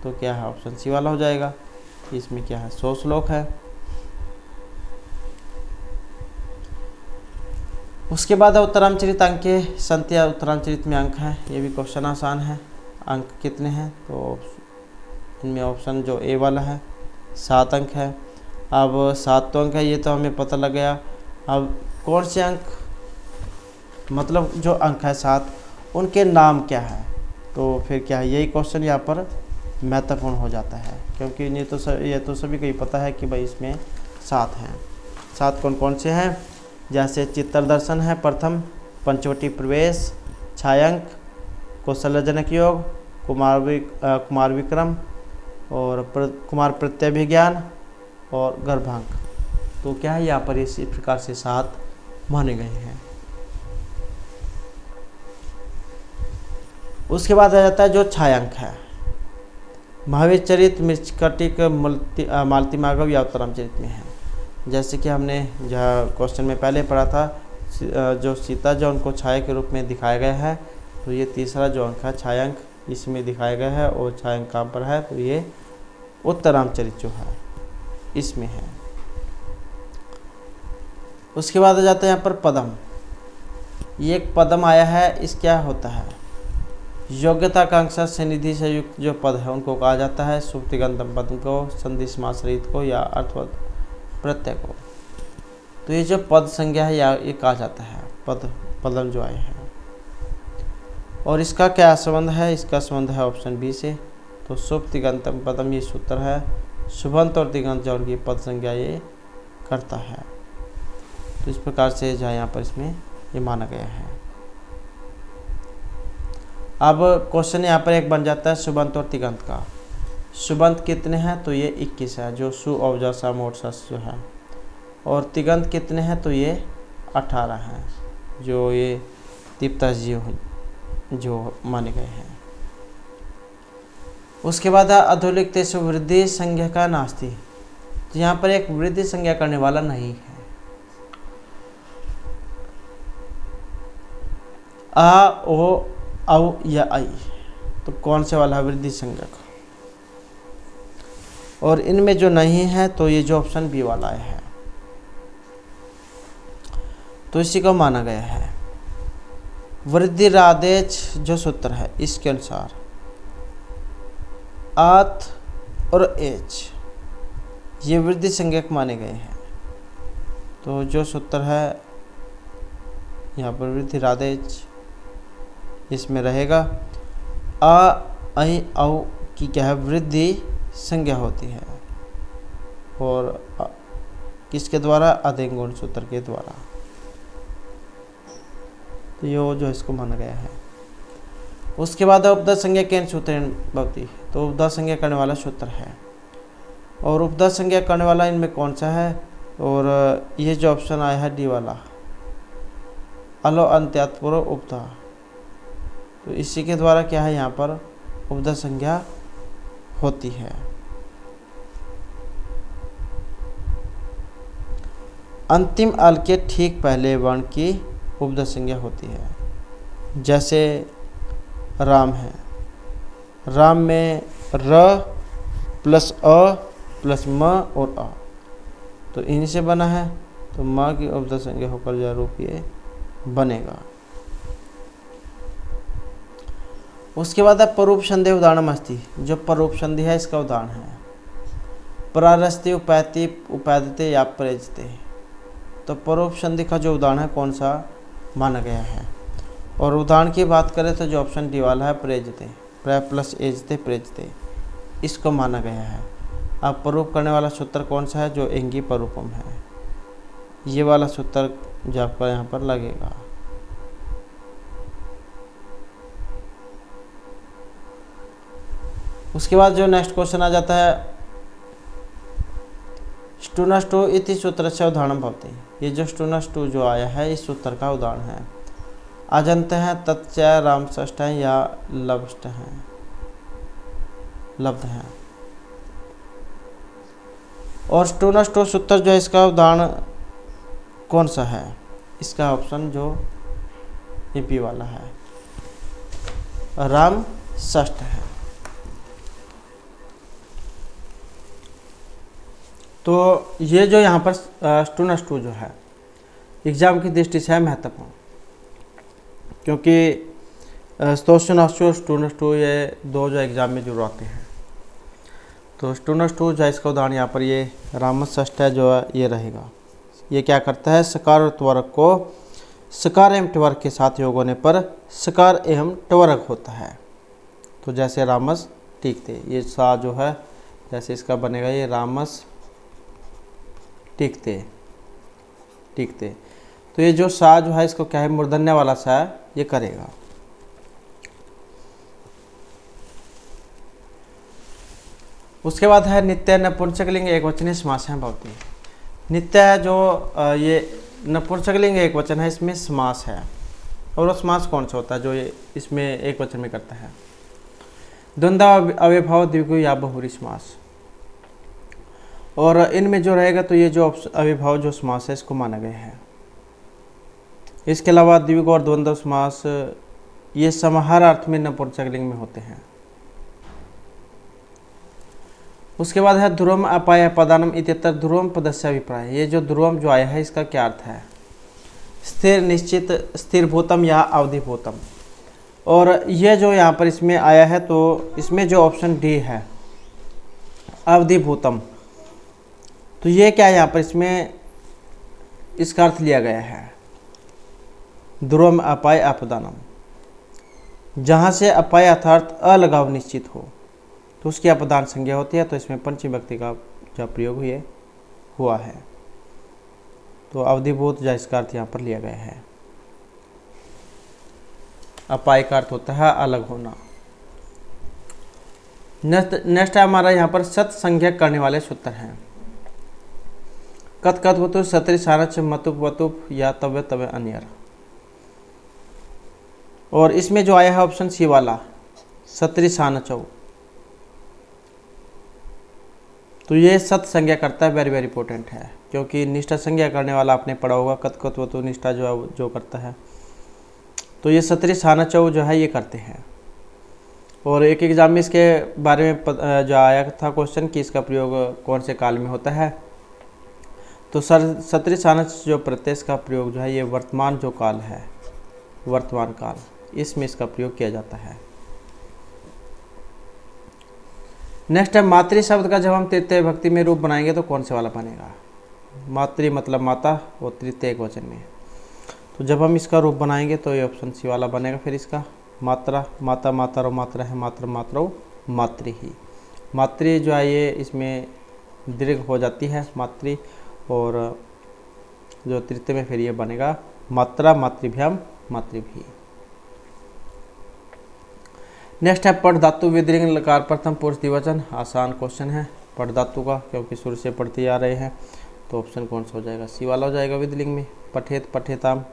तो क्या है ऑप्शन सी वाला हो जाएगा। इसमें क्या है 100 श्लोक है। उसके बाद उत्तरामचरित अंक के संत या उत्तरामचरित में अंक हैं, ये भी क्वेश्चन आसान है। अंक कितने हैं, तो इनमें ऑप्शन जो ए वाला है 7 अंक है। अब 7 तो अंक है, ये तो हमें पता लग गया। अब कौन से अंक, मतलब जो अंक है 7 उनके नाम क्या है, तो फिर क्या है यही क्वेश्चन यहाँ पर महत्वपूर्ण हो जाता है, क्योंकि ये तो सभी को ही पता है कि भाई इसमें 7 हैं। 7 कौन कौन से हैं, जैसे चित्तर दर्शन है प्रथम, पंचवटी प्रवेश, छायांक, कौशलजनक योग, कुमार विक्रम और कुमार प्रत्यभिज्ञान और गर्भांक। तो क्या है यहाँ पर इसी प्रकार से 7 माने गए हैं। उसके बाद आ जाता है जो छायांक है, महावीर चरित, मृच्छकटिक, मालती मागव या उत्तरामचरित में है। जैसे कि हमने जहाँ क्वेश्चन में पहले पढ़ा था, जो सीता जो उनको छाया के रूप में दिखाया गया है, तो ये तीसरा जो अंक है छायांक इसमें दिखाया गया है, और छायांक कहाँ पर है, तो ये उत्तरामचरित जो है इसमें है। उसके बाद आ जाता है यहाँ पर पदम। ये एक पदम आया है, इस क्या होता है, योग्यता आकांक्षा से निधि से युक्त जो पद है उनको कहा जाता है सुप्तिगंतम पद को, संधि समास रहित को या अर्थवत प्रत्यय को। तो ये जो पद संज्ञा है या ये कहा जाता है पदम जो आए हैं। और इसका क्या संबंध है? इसका संबंध है ऑप्शन बी से। तो शुभ तिगंतम पदम ये सूत्र है, शुभंत और तिगंत जो उनकी पद संज्ञा ये करता है। तो इस प्रकार से जो है यहाँ पर इसमें ये माना गया है। अब क्वेश्चन यहाँ पर एक बन जाता है शुभंत और तिगंत का। शुभंत कितने हैं? तो ये 21 है, जो सु औजा सा मोट सस जो है। और तिगंत कितने हैं? तो ये 18 हैं, जो ये तिप्ता जो माने गए हैं। उसके बाद अधोलिखित वृद्धि संज्ञा का नास्ति। तो यहाँ पर एक वृद्धि संज्ञा करने वाला नहीं है। आ ओ औ या आई, तो कौन से वाला वृद्धि संज्ञा का? और इनमें जो नहीं है तो ये जो ऑप्शन बी वाला है, तो इसी को माना गया है। वृद्धि रादेच जो सूत्र है इसके अनुसार आत और एच ये वृद्धि संज्ञक माने गए हैं। तो जो सूत्र है यहाँ पर वृद्धि रादेच इसमें रहेगा आ ऐ औ की क्या है? वृद्धि संज्ञा होती है। और किसके द्वारा? अधिगुण सूत्र के द्वारा। तो ये जो इसको माना गया है। उसके बाद उपदा संज्ञा केन सूत्र भवती। तो उपदा संज्ञा करने वाला सूत्र है। और उपदा संज्ञा करने वाला इनमें कौन सा है? और ये जो ऑप्शन आया है डी वाला, अलो अंत्यात्पूर्व उपदा। तो इसी के द्वारा क्या है? यहाँ पर उपदा संज्ञा होती है। अंतिम अल के ठीक पहले वर्ण की उपदा संज्ञा होती है। जैसे राम है, राम में र प्लस अ प्लस म और अ, तो इन्हीं से बना है। तो माँ की उपदा संज्ञा होकर जो रूप ये बनेगा। उसके बाद है परूप संधि उदाहरण मस्ती। जो परूप संधि है इसका उदाहरण है प्रारस्ती उपैति उपादते या प्रेजते। तो परूप संधि का जो उदाहरण है कौन सा माना गया है? और उदाहरण की बात करें तो जो ऑप्शन डी वाला है प्रेजते, प्र प्लस एजते प्रेजते, इसको माना गया है। अब परूप करने वाला सूत्र कौन सा है? जो एंगी परूपम है, ये वाला सूत्र जो आपका यहाँ पर लगेगा। उसके बाद जो नेक्स्ट क्वेश्चन आ जाता है स्टूनस्टू इति सूत्र से उदाहरण भवति। ये जो स्टूनस्टू जो आया है इस सूत्र का उदाहरण है। अजंत हैं, तत्च रामष्ट हैं या लब्ष्ट हैं, लब्ध हैं। और स्टूनस्टू सूत्र जो है इसका उदाहरण कौन सा है? इसका ऑप्शन जो एपी वाला है, राम षष्ठ है। तो ये जो यहाँ पर स्टूनस्टू जो है एग्जाम की दृष्टि से है महत्वपूर्ण, क्योंकि स्टूनस्टू और स्टूनस्टू ये दो जो एग्जाम में जरूर आते हैं। तो स्टूनस्टू जो है इसका उदाहरण यहाँ पर ये रामष्ट है जो है ये रहेगा। ये क्या करता है? सकार और त्वरक को सकार एवं ट्वर्क के साथ योग होने पर सकार एवं ट्वर्क होता है। तो जैसे रामस टीकते, ये सा जो है जैसे इसका बनेगा ये रामस टीकते टीकते। तो ये जो सा जो है इसको क्या है? मूर्धन्य वाला सा ये करेगा। उसके बाद है नित्य नपुंसकलिंग एकवचनीय समास है भवती। नित्य जो ये नपुंसकलिंग एकवचन है इसमें समास है। और वो समास कौन सा होता है जो ये इसमें एक वचन में करता है? द्वंद्व अव्यभाव द्विगु या बहुरी समास। और इनमें जो रहेगा तो ये जो अव्यभाव जो समास है इसको माना गया है। इसके अलावा द्विगु और द्वंद्व समास ये समाहार अर्थ में नपुंसकलिंग में होते हैं। उसके बाद है ध्रुवम अपाय पदानम इत्यत्र ध्रुवम पदस्य अभिप्राय। ये जो ध्रुवम जो आया है इसका क्या अर्थ है? स्थिर, निश्चित, स्थिरभूतम या अवधिभूतम। और ये जो यहाँ पर इसमें आया है तो इसमें जो ऑप्शन डी है अवधिभूतम, तो ये क्या है यहाँ पर इसमें इसका अर्थ लिया गया है ध्रुवम अपाय अपदानम, जहाँ से अपाय अर्थात अलगाव निश्चित हो तो उसकी अपदान संज्ञा होती है। तो इसमें पंचमी व्यक्ति का जो प्रयोग हुआ है, तो अवधिभूत जा इसका अर्थ यहाँ पर लिया गया है। अपाय का अर्थ होता है अलग होना। नेक्स्ट है हमारा यहाँ पर सत संज्ञा करने वाले सूत्र हैं। कत कत वतु सत्री सानच मतुप वतुप या तव्य तव्य अन्यर। और इसमें जो आया है ऑप्शन सी वाला सत्री सानचौ, तो ये सत संज्ञा करता है, वेरी वेरी इंपॉर्टेंट है, क्योंकि निष्ठा संज्ञा करने वाला आपने पढ़ा होगा कत कत वतु निष्ठा जो करता है, तो ये सत्री सानचौ जो है ये करते हैं। और एक एग्जाम में इसके बारे में जो आया था क्वेश्चन कि इसका प्रयोग कौन से काल में होता है, तो सत्री सानच जो प्रत्यय का प्रयोग जो है ये वर्तमान जो काल है, वर्तमान काल, इसमें इसका प्रयोग किया जाता है। नेक्स्ट है मातृ शब्द का जब हम तृतीय भक्ति में रूप बनाएंगे तो कौन से वाला बनेगा। मातृ मतलब माता और तृतीय एक वचन में, तो जब हम इसका रूप बनाएंगे तो ये ऑप्शन सी वाला बनेगा। फिर इसका मात्रा, माता मातारो मात्रा है, मात्र मात्रो मातृ ही। मातृ जो है ये इसमें दीर्घ हो जाती है मातृ, और जो तृतीय में फिर ये बनेगा मात्रा मातृभ्याम मातृभी। नेक्स्ट है पढ़ धातु विधिलिंग लकार प्रथम पुरुष द्विवचन। आसान क्वेश्चन है पढ़ धातु का, क्योंकि शुरू से पढ़ते आ रहे हैं, तो ऑप्शन कौन सा हो जाएगा, सी वाला हो जाएगा विधिलिंग में। पठेत पठेताम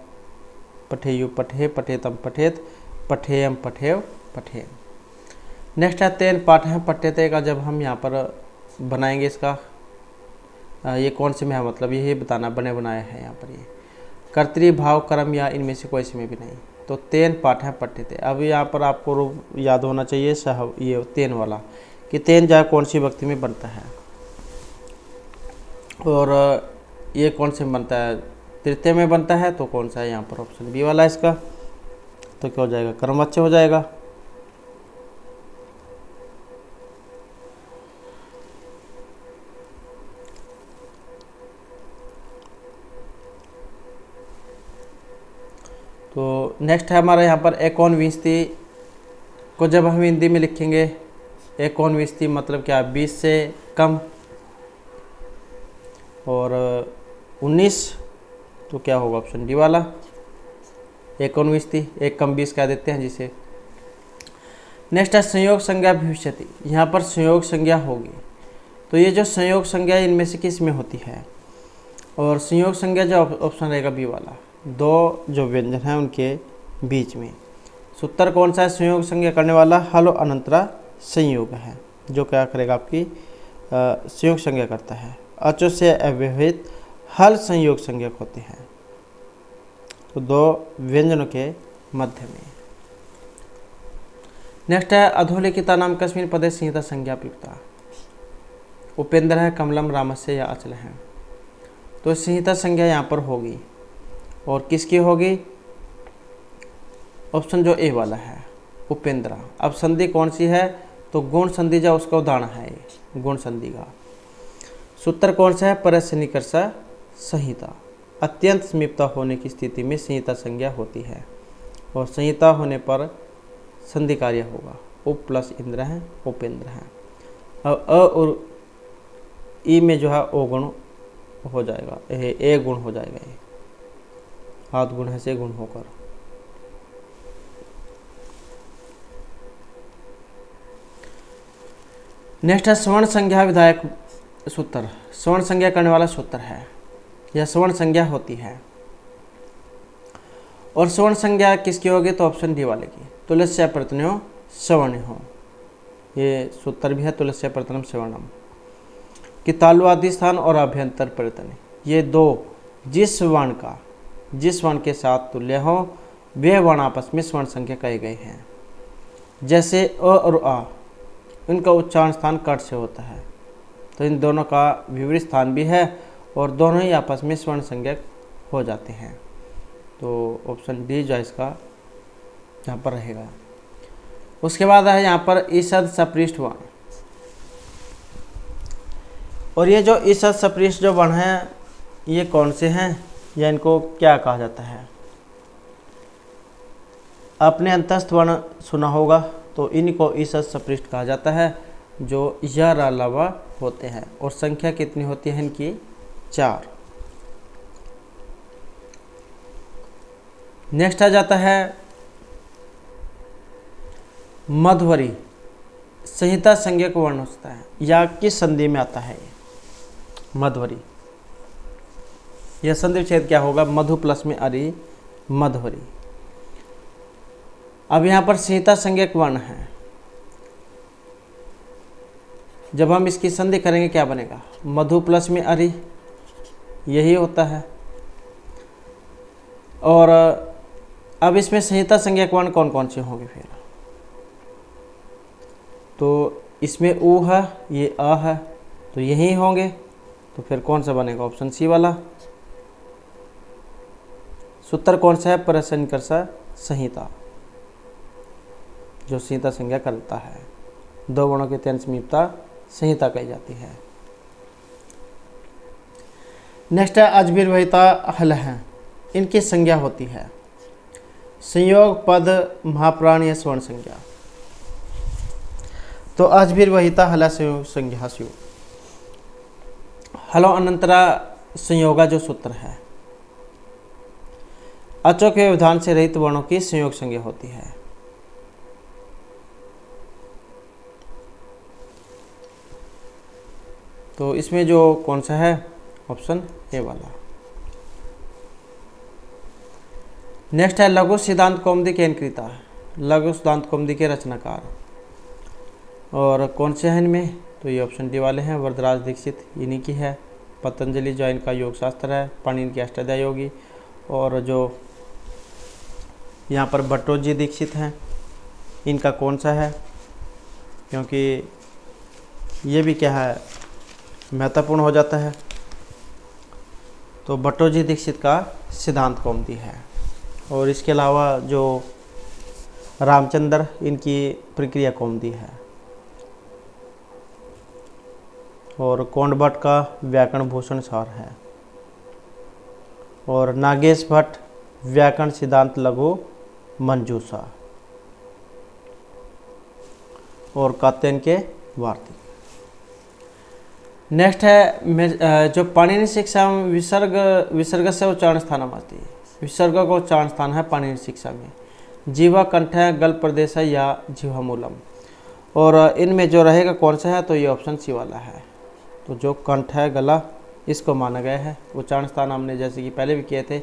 पठेयु पठे पठेतम पठेत पठेयम पठेव पठेन। नेक्स्ट है तेन पाठ है पठ्यते का जब हम यहाँ पर बनाएंगे इसका ये कौन से में है, मतलब यही बताना बने बनाया है यहाँ पर। ये कर्तृभाव कर्म या इनमें से कोई इसमें भी नहीं, तो तेन पाठ है पठ्यते। अब यहाँ पर आपको रूप याद होना चाहिए ये तेन वाला कि तेन जो कौन सी व्यक्ति में बनता है, और ये कौन से में बनता है, तृतीय में बनता है, तो कौन सा है यहाँ पर ऑप्शन बी वाला इसका, तो क्या हो जाएगा, कर्मवाच्य हो जाएगा। तो नेक्स्ट है हमारा यहाँ पर एकोनविंशति को जब हम हिंदी में लिखेंगे, एकोनविंशति मतलब क्या, 20 से कम, और 19 तो क्या होगा ऑप्शन डी वाला एकोनविंशति, एक कम 20 कह देते हैं जिसे। नेक्स्ट है संयोग संज्ञा भविष्यति। यहाँ पर संयोग संज्ञा होगी, तो ये जो संयोग संज्ञा इनमें से किस में होती है, और संयोग संज्ञा जो ऑप्शन रहेगा बी वाला, दो जो व्यंजन हैं उनके बीच में। सूत्र कौन सा है संयोग संज्ञा करने वाला, हलो अनंतरा संयोग है, जो क्या करेगा आपकी संयोग संज्ञा करता है। अचो से अव्यवहित हल संयोग संज्ञक होते हैं, तो दो व्यंजनों के मध्य में। नेक्स्ट है अधोलिखिता नाम कस्मिन् पदे संहिता संज्ञा प्रयुक्ता। उपेंद्र है, कमलम, रामस्य या अचल है, तो संहिता संज्ञा यहाँ पर होगी, और किसकी होगी, ऑप्शन जो ए वाला है उपेंद्रा। अब संधि कौन सी है, तो गुण संधि जो उसका उदाहरण है ये गुण संधि का। सूत्र कौन सा है, परस्य निकर्ष संहिता। अत्यंत समीपता होने की स्थिति में संहिता संज्ञा होती है, और संहिता होने पर संधि कार्य होगा। उप प्लस इंद्र है, उपेंद्र है। अब अ और ई में जो है ओ गुण हो जाएगा, ए गुण हो जाएगा, ये हाथ गुण है से गुण होकर। नेक्स्ट है स्वर्ण संज्ञा विधायक सूत्र। स्वर्ण संज्ञा करने वाला सूत्र है, यह स्वर्ण संज्ञा होती है, और स्वर्ण संज्ञा किसकी होगी, तो ऑप्शन डी वाले की, तुलस्य प्रत्ययो सवर्ण हो। ये सूत्र भी है तुलस्य प्रत्ययम सवर्णम कि तालु आदि स्थान और अभ्यंतर परिवर्तन, ये दो जिस वर्ण के साथ तुल्य हो वे वर्ण आपस में स्वर्ण संज्ञा कहे गए हैं। जैसे अ और आ, इनका उच्चारण स्थान कट से होता है, तो इन दोनों का विपरीत स्थान भी है, और दोनों ही आपस में स्वर्ण संज्ञक हो जाते हैं, तो ऑप्शन डी जो इसका यहाँ पर रहेगा। उसके बाद है यहाँ पर ईसद सपृष्ठ वर्ण, और ये जो ईसद सपृष्ठ जो वर्ण हैं ये कौन से हैं, या इनको क्या कहा जाता है? आपने अंतस्थ वर्ण सुना होगा, तो इनको ईसद सपृष्ठ कहा जाता है, जो यर अलावा होते हैं। और संख्या कितनी होती है इनकी? 4। नेक्स्ट आ जाता है मध्वरी। संहिता संज्ञक वर्ण होता है, या किस संधि में आता है ये मध्वरी? यह संधि विच्छेद क्या होगा? मधु प्लस में अरि, मध्वरी। अब यहाँ पर संहिता संज्ञक वर्ण है, जब हम इसकी संधि करेंगे क्या बनेगा? मधु प्लस में अरि, यही होता है। और अब इसमें संहिता संज्ञक वर्ण कौन कौन से होंगे फिर? तो इसमें उ है, ये अ है, तो यही होंगे। तो फिर कौन सा बनेगा? ऑप्शन सी वाला। सूत्र कौन सा है? परसनिकर्षा संहिता, जो संहिता संज्ञा करता है। 2 वर्णों के त्यंत समीपता संहिता कही जाती है। नेक्स्ट है अजभिर्वहिता हल है। इनकी संज्ञा होती है संयोग, पद, महाप्राण या स्वर्ण संज्ञा। तो अजभिर्वहिता हला संयोग संज्ञा स्यु। हलो अनंतरा संयोगा जो सूत्र है, अचों के व्यवधान से रहित वर्णों की संयोग संज्ञा होती है। तो इसमें जो कौन सा है? ऑप्शन ए वाला। नेक्स्ट है लघु सिद्धांत कौमुदी के अंकिता। लघु सिद्धांत कौमुदी के रचनाकार और कौन से हैं इनमें? तो ये ऑप्शन डी वाले हैं। वरदराज दीक्षित इन्हीं की है। पतंजलि जो इनका योग शास्त्र है, पाणिनि की अष्टाध्यायी योगी, और जो यहाँ पर भट्टोजी दीक्षित हैं, इनका कौन सा है? क्योंकि ये भी क्या है, महत्वपूर्ण हो जाता है। तो भट्टोजी दीक्षित का सिद्धांत कौमुदी है। और इसके अलावा जो रामचंद्र, इनकी प्रक्रिया कौमुदी है। और कोंड भट्ट का व्याकरण भूषण सार है। और नागेश भट्ट व्याकरण सिद्धांत लघु मंजूषा। और कात्यायन के वार्तिक। नेक्स्ट है जो पाणिनि शिक्षा में विसर्ग से उच्चारण स्थान आती है। विसर्ग का उच्चारण स्थान है पाणिनि शिक्षा में। जीवा कंठ है, गल प्रदेश है, या जीवा मूलम। और इनमें जो रहेगा कौन सा है? तो ये ऑप्शन सी वाला है। तो जो कंठ है, गला, इसको माना गया है। उच्चारण स्थान हमने जैसे कि पहले भी किए थे,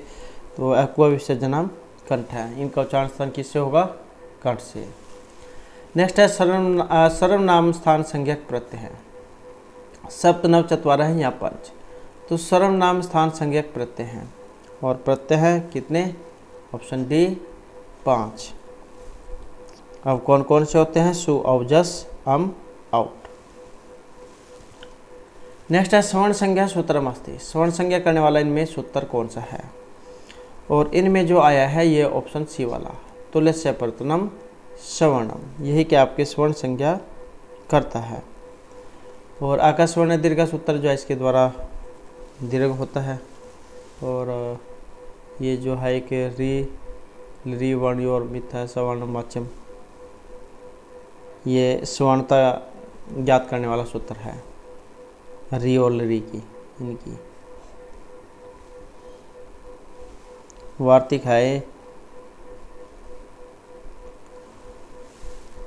तो अक्वा विसर्जनम कंठ है। इनका उच्चारण स्थान किससे होगा? कंठ से। नेक्स्ट है सर्वनाम स्थान संज्ञक प्रत्यय है। सप्त नव चत्वारः है, या 5। तो सर्वनाम स्थान संज्ञक प्रत्यय हैं। और प्रत्यय है कितने? Option D 5। अब कौन कौन से होते हैं? सु, औजस, अम, आउट। नेक्स्ट है स्वर्ण संज्ञा सूत्रम अस्ति। स्वर्ण संज्ञा करने वाला इनमें सूत्र कौन सा है? और इनमें जो आया है ये ऑप्शन सी वाला, तुल्यस्य प्रतनम सवर्णम। यही कि आपके स्वर्ण संज्ञा करता है। और आकाशवर्ण दीर्घ सूत्र जो है इसके द्वारा दीर्घ होता है। और ये जो है कि री वर्ण और मिथ है, सवर्ण माध्यम, ये स्वर्णता ज्ञात करने वाला सूत्र है। री और री की इनकी वार्तिक है।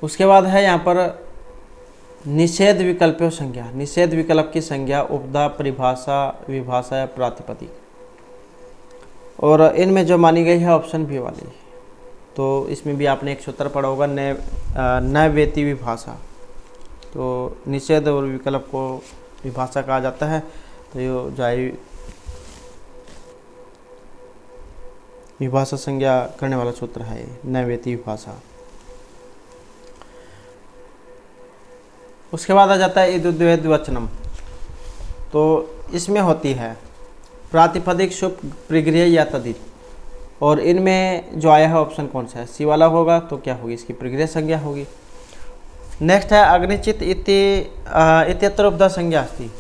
उसके बाद है यहाँ पर निषेध विकल्प संज्ञा। निषेध विकल्प की संज्ञा उपधा, परिभाषा, विभाषा या प्रातिपदिक। और इनमें जो मानी गई है ऑप्शन बी वाली। तो इसमें भी आपने एक सूत्र पढ़ा होगा, नैवेति विभाषा। तो निषेध और विकल्प को विभाषा कहा जाता है। तो ये जो विभाषा संज्ञा करने वाला सूत्र है नैवेति विभाषा। उसके बाद आ जाता है द्विवचनम। तो इसमें होती है प्रातिपदिक, शुभ, प्रगृह्य या तद्धित। और इनमें जो आया है ऑप्शन कौन सा है? सी वाला होगा। तो क्या होगी? इसकी प्रगृह्य संज्ञा होगी। नेक्स्ट है अग्निचित इत्यत्र उपधा संज्ञा अस्ति।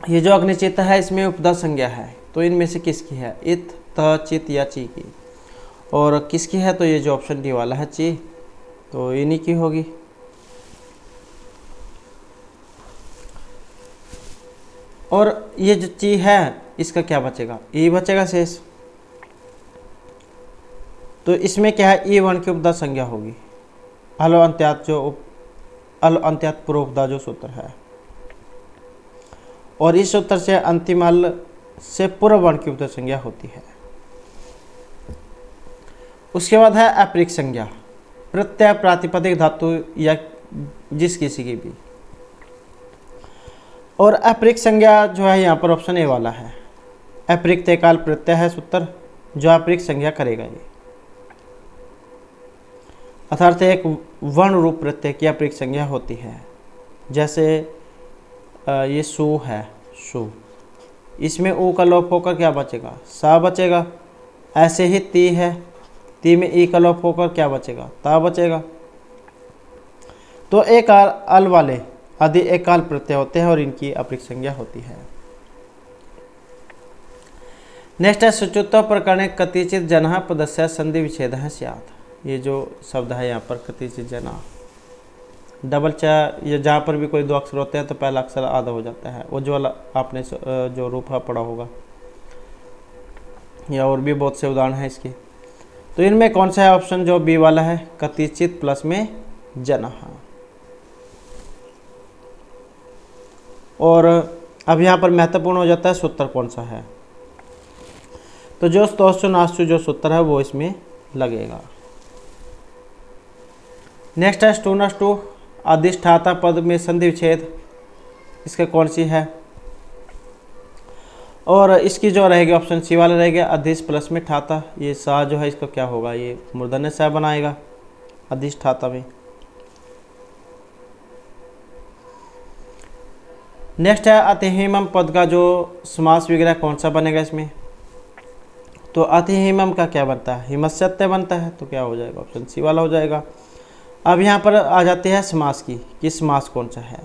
ये जो अग्निचित है इसमें उपधा संज्ञा है। तो इनमें से किसकी है, इत, त, चित या ची की। और किसकी है, तो ये जो ऑप्शन डी वाला है ची, तो इन्हीं की होगी। और ये जो ची है इसका क्या बचेगा, ई बचेगा शेष। तो इसमें क्या है, ई वन की उपदा संज्ञा होगी, अल अंत्यात पूर्व उपदा जो सूत्र है। और इस सूत्र से अंतिम अल से पूर्व वर्ण की उपदा संज्ञा होती है। उसके बाद है अपरिक संज्ञा, प्रत्यय, प्रातिपदिक, धातु या जिस किसी की भी। और अपरिक संज्ञा जो है यहाँ पर ऑप्शन ए वाला है, अपरिक तेकाल प्रत्यय है सूत्र जो अपरिक संज्ञा करेगा ये, अर्थात एक वर्ण रूप प्रत्यय की अपरिक संज्ञा होती है। जैसे ये सु है, सु, इसमें ऊ का लोप होकर क्या बचेगा, सा बचेगा। ऐसे ही ती है, ती में ई का लोप होकर क्या बचेगा, ता बचेगा। तो एक अल वाले आदि एकाल प्रत्यय होते हैं और इनकी अपरिक संज्ञा होती है। नेक्स्ट है शुचित्व प्रकरणे कतिचित जनः पदस्य संधि विच्छेद है स्यात्। ये जो शब्द है यहाँ पर कतिचित जना, डबल चा, ये जहाँ पर भी कोई दो अक्षर होते हैं तो पहला अक्षर आधा हो जाता है। उज्ज्वल आपने जो रूप पढ़ा होगा, या और भी बहुत से उदाहरण हैं इसके। तो इनमें कौन सा है ऑप्शन जो बी वाला है, कतिचित प्लस में जनः। और अब यहाँ पर महत्वपूर्ण हो जाता है सूत्र कौन सा है, तो जो स्तोषु नास्तु जो सूत्र है वो इसमें लगेगा। नेक्स्ट है स्टूनस्टु अधिष्ठाता पद में संधि विच्छेद, इसका कौन सी है। और इसकी जो रहेगी ऑप्शन सी वाला रहेगा, अधिष्ठ प्लस में ठाता, ये सा जो है इसका क्या होगा, ये मूर्धन्य सा बनाएगा अधिष्ठाता में। नेक्स्ट है अतिहिमम पद का जो समास विग्रह कौन सा बनेगा इसमें, तो अतिहिमम का क्या बनता है, हिमस्यत्य बनता है, तो क्या हो जाएगा, ऑप्शन सी वाला हो जाएगा। अब यहाँ पर आ जाते हैं समास की, कि समास कौन सा है,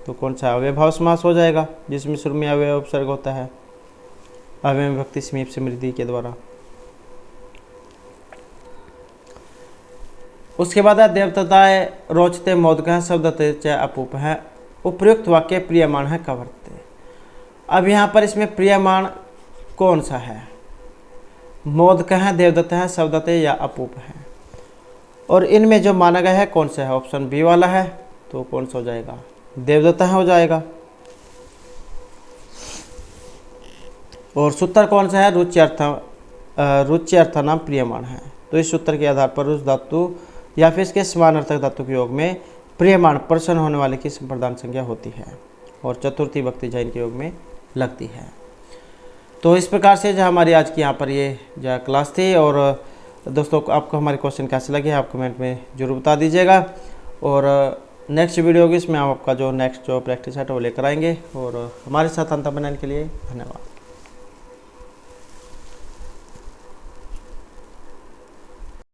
तो कौन सा अव्ययभाव समास हो जाएगा, जिसमें शुरू में अव्यय उपसर्ग होता है, अव्यय विभक्ति समीप समृद्धि के द्वारा। उसके बाद है देवतताए रोचते मोदक शब्दते च अपूप है, उपयुक्त वाक्य प्रियमाण है कवर्ते। अब यहाँ पर इसमें प्रियमाण कौन सा है, मोदक है, देवदत्त है, शब्दते या अपूप है। और इनमें जो माना गया है कौन सा है, ऑप्शन बी वाला है, तो कौन सा हो जाएगा, देवदत्त हो जाएगा। और सूत्र कौन सा है, रुचि अर्थानाम प्रियमाण है। तो इस सूत्र के आधार पर उस धातु या फिर इसके समानार्थक धातु के योग में प्रियमाण प्रश्न होने वाले की संप्रदान संज्ञा होती है और चतुर्थी विभक्ति जैन के योग में लगती है। तो इस प्रकार से जो हमारी आज की यहाँ पर ये जो क्लास थी। और दोस्तों आपको हमारे क्वेश्चन कैसे लगे आप कमेंट में जरूर बता दीजिएगा। और नेक्स्ट वीडियो होगी इसमें हम आपका जो नेक्स्ट जो प्रैक्टिस है वो लेकर आएंगे। और हमारे साथ अंत बनाने के लिए धन्यवाद।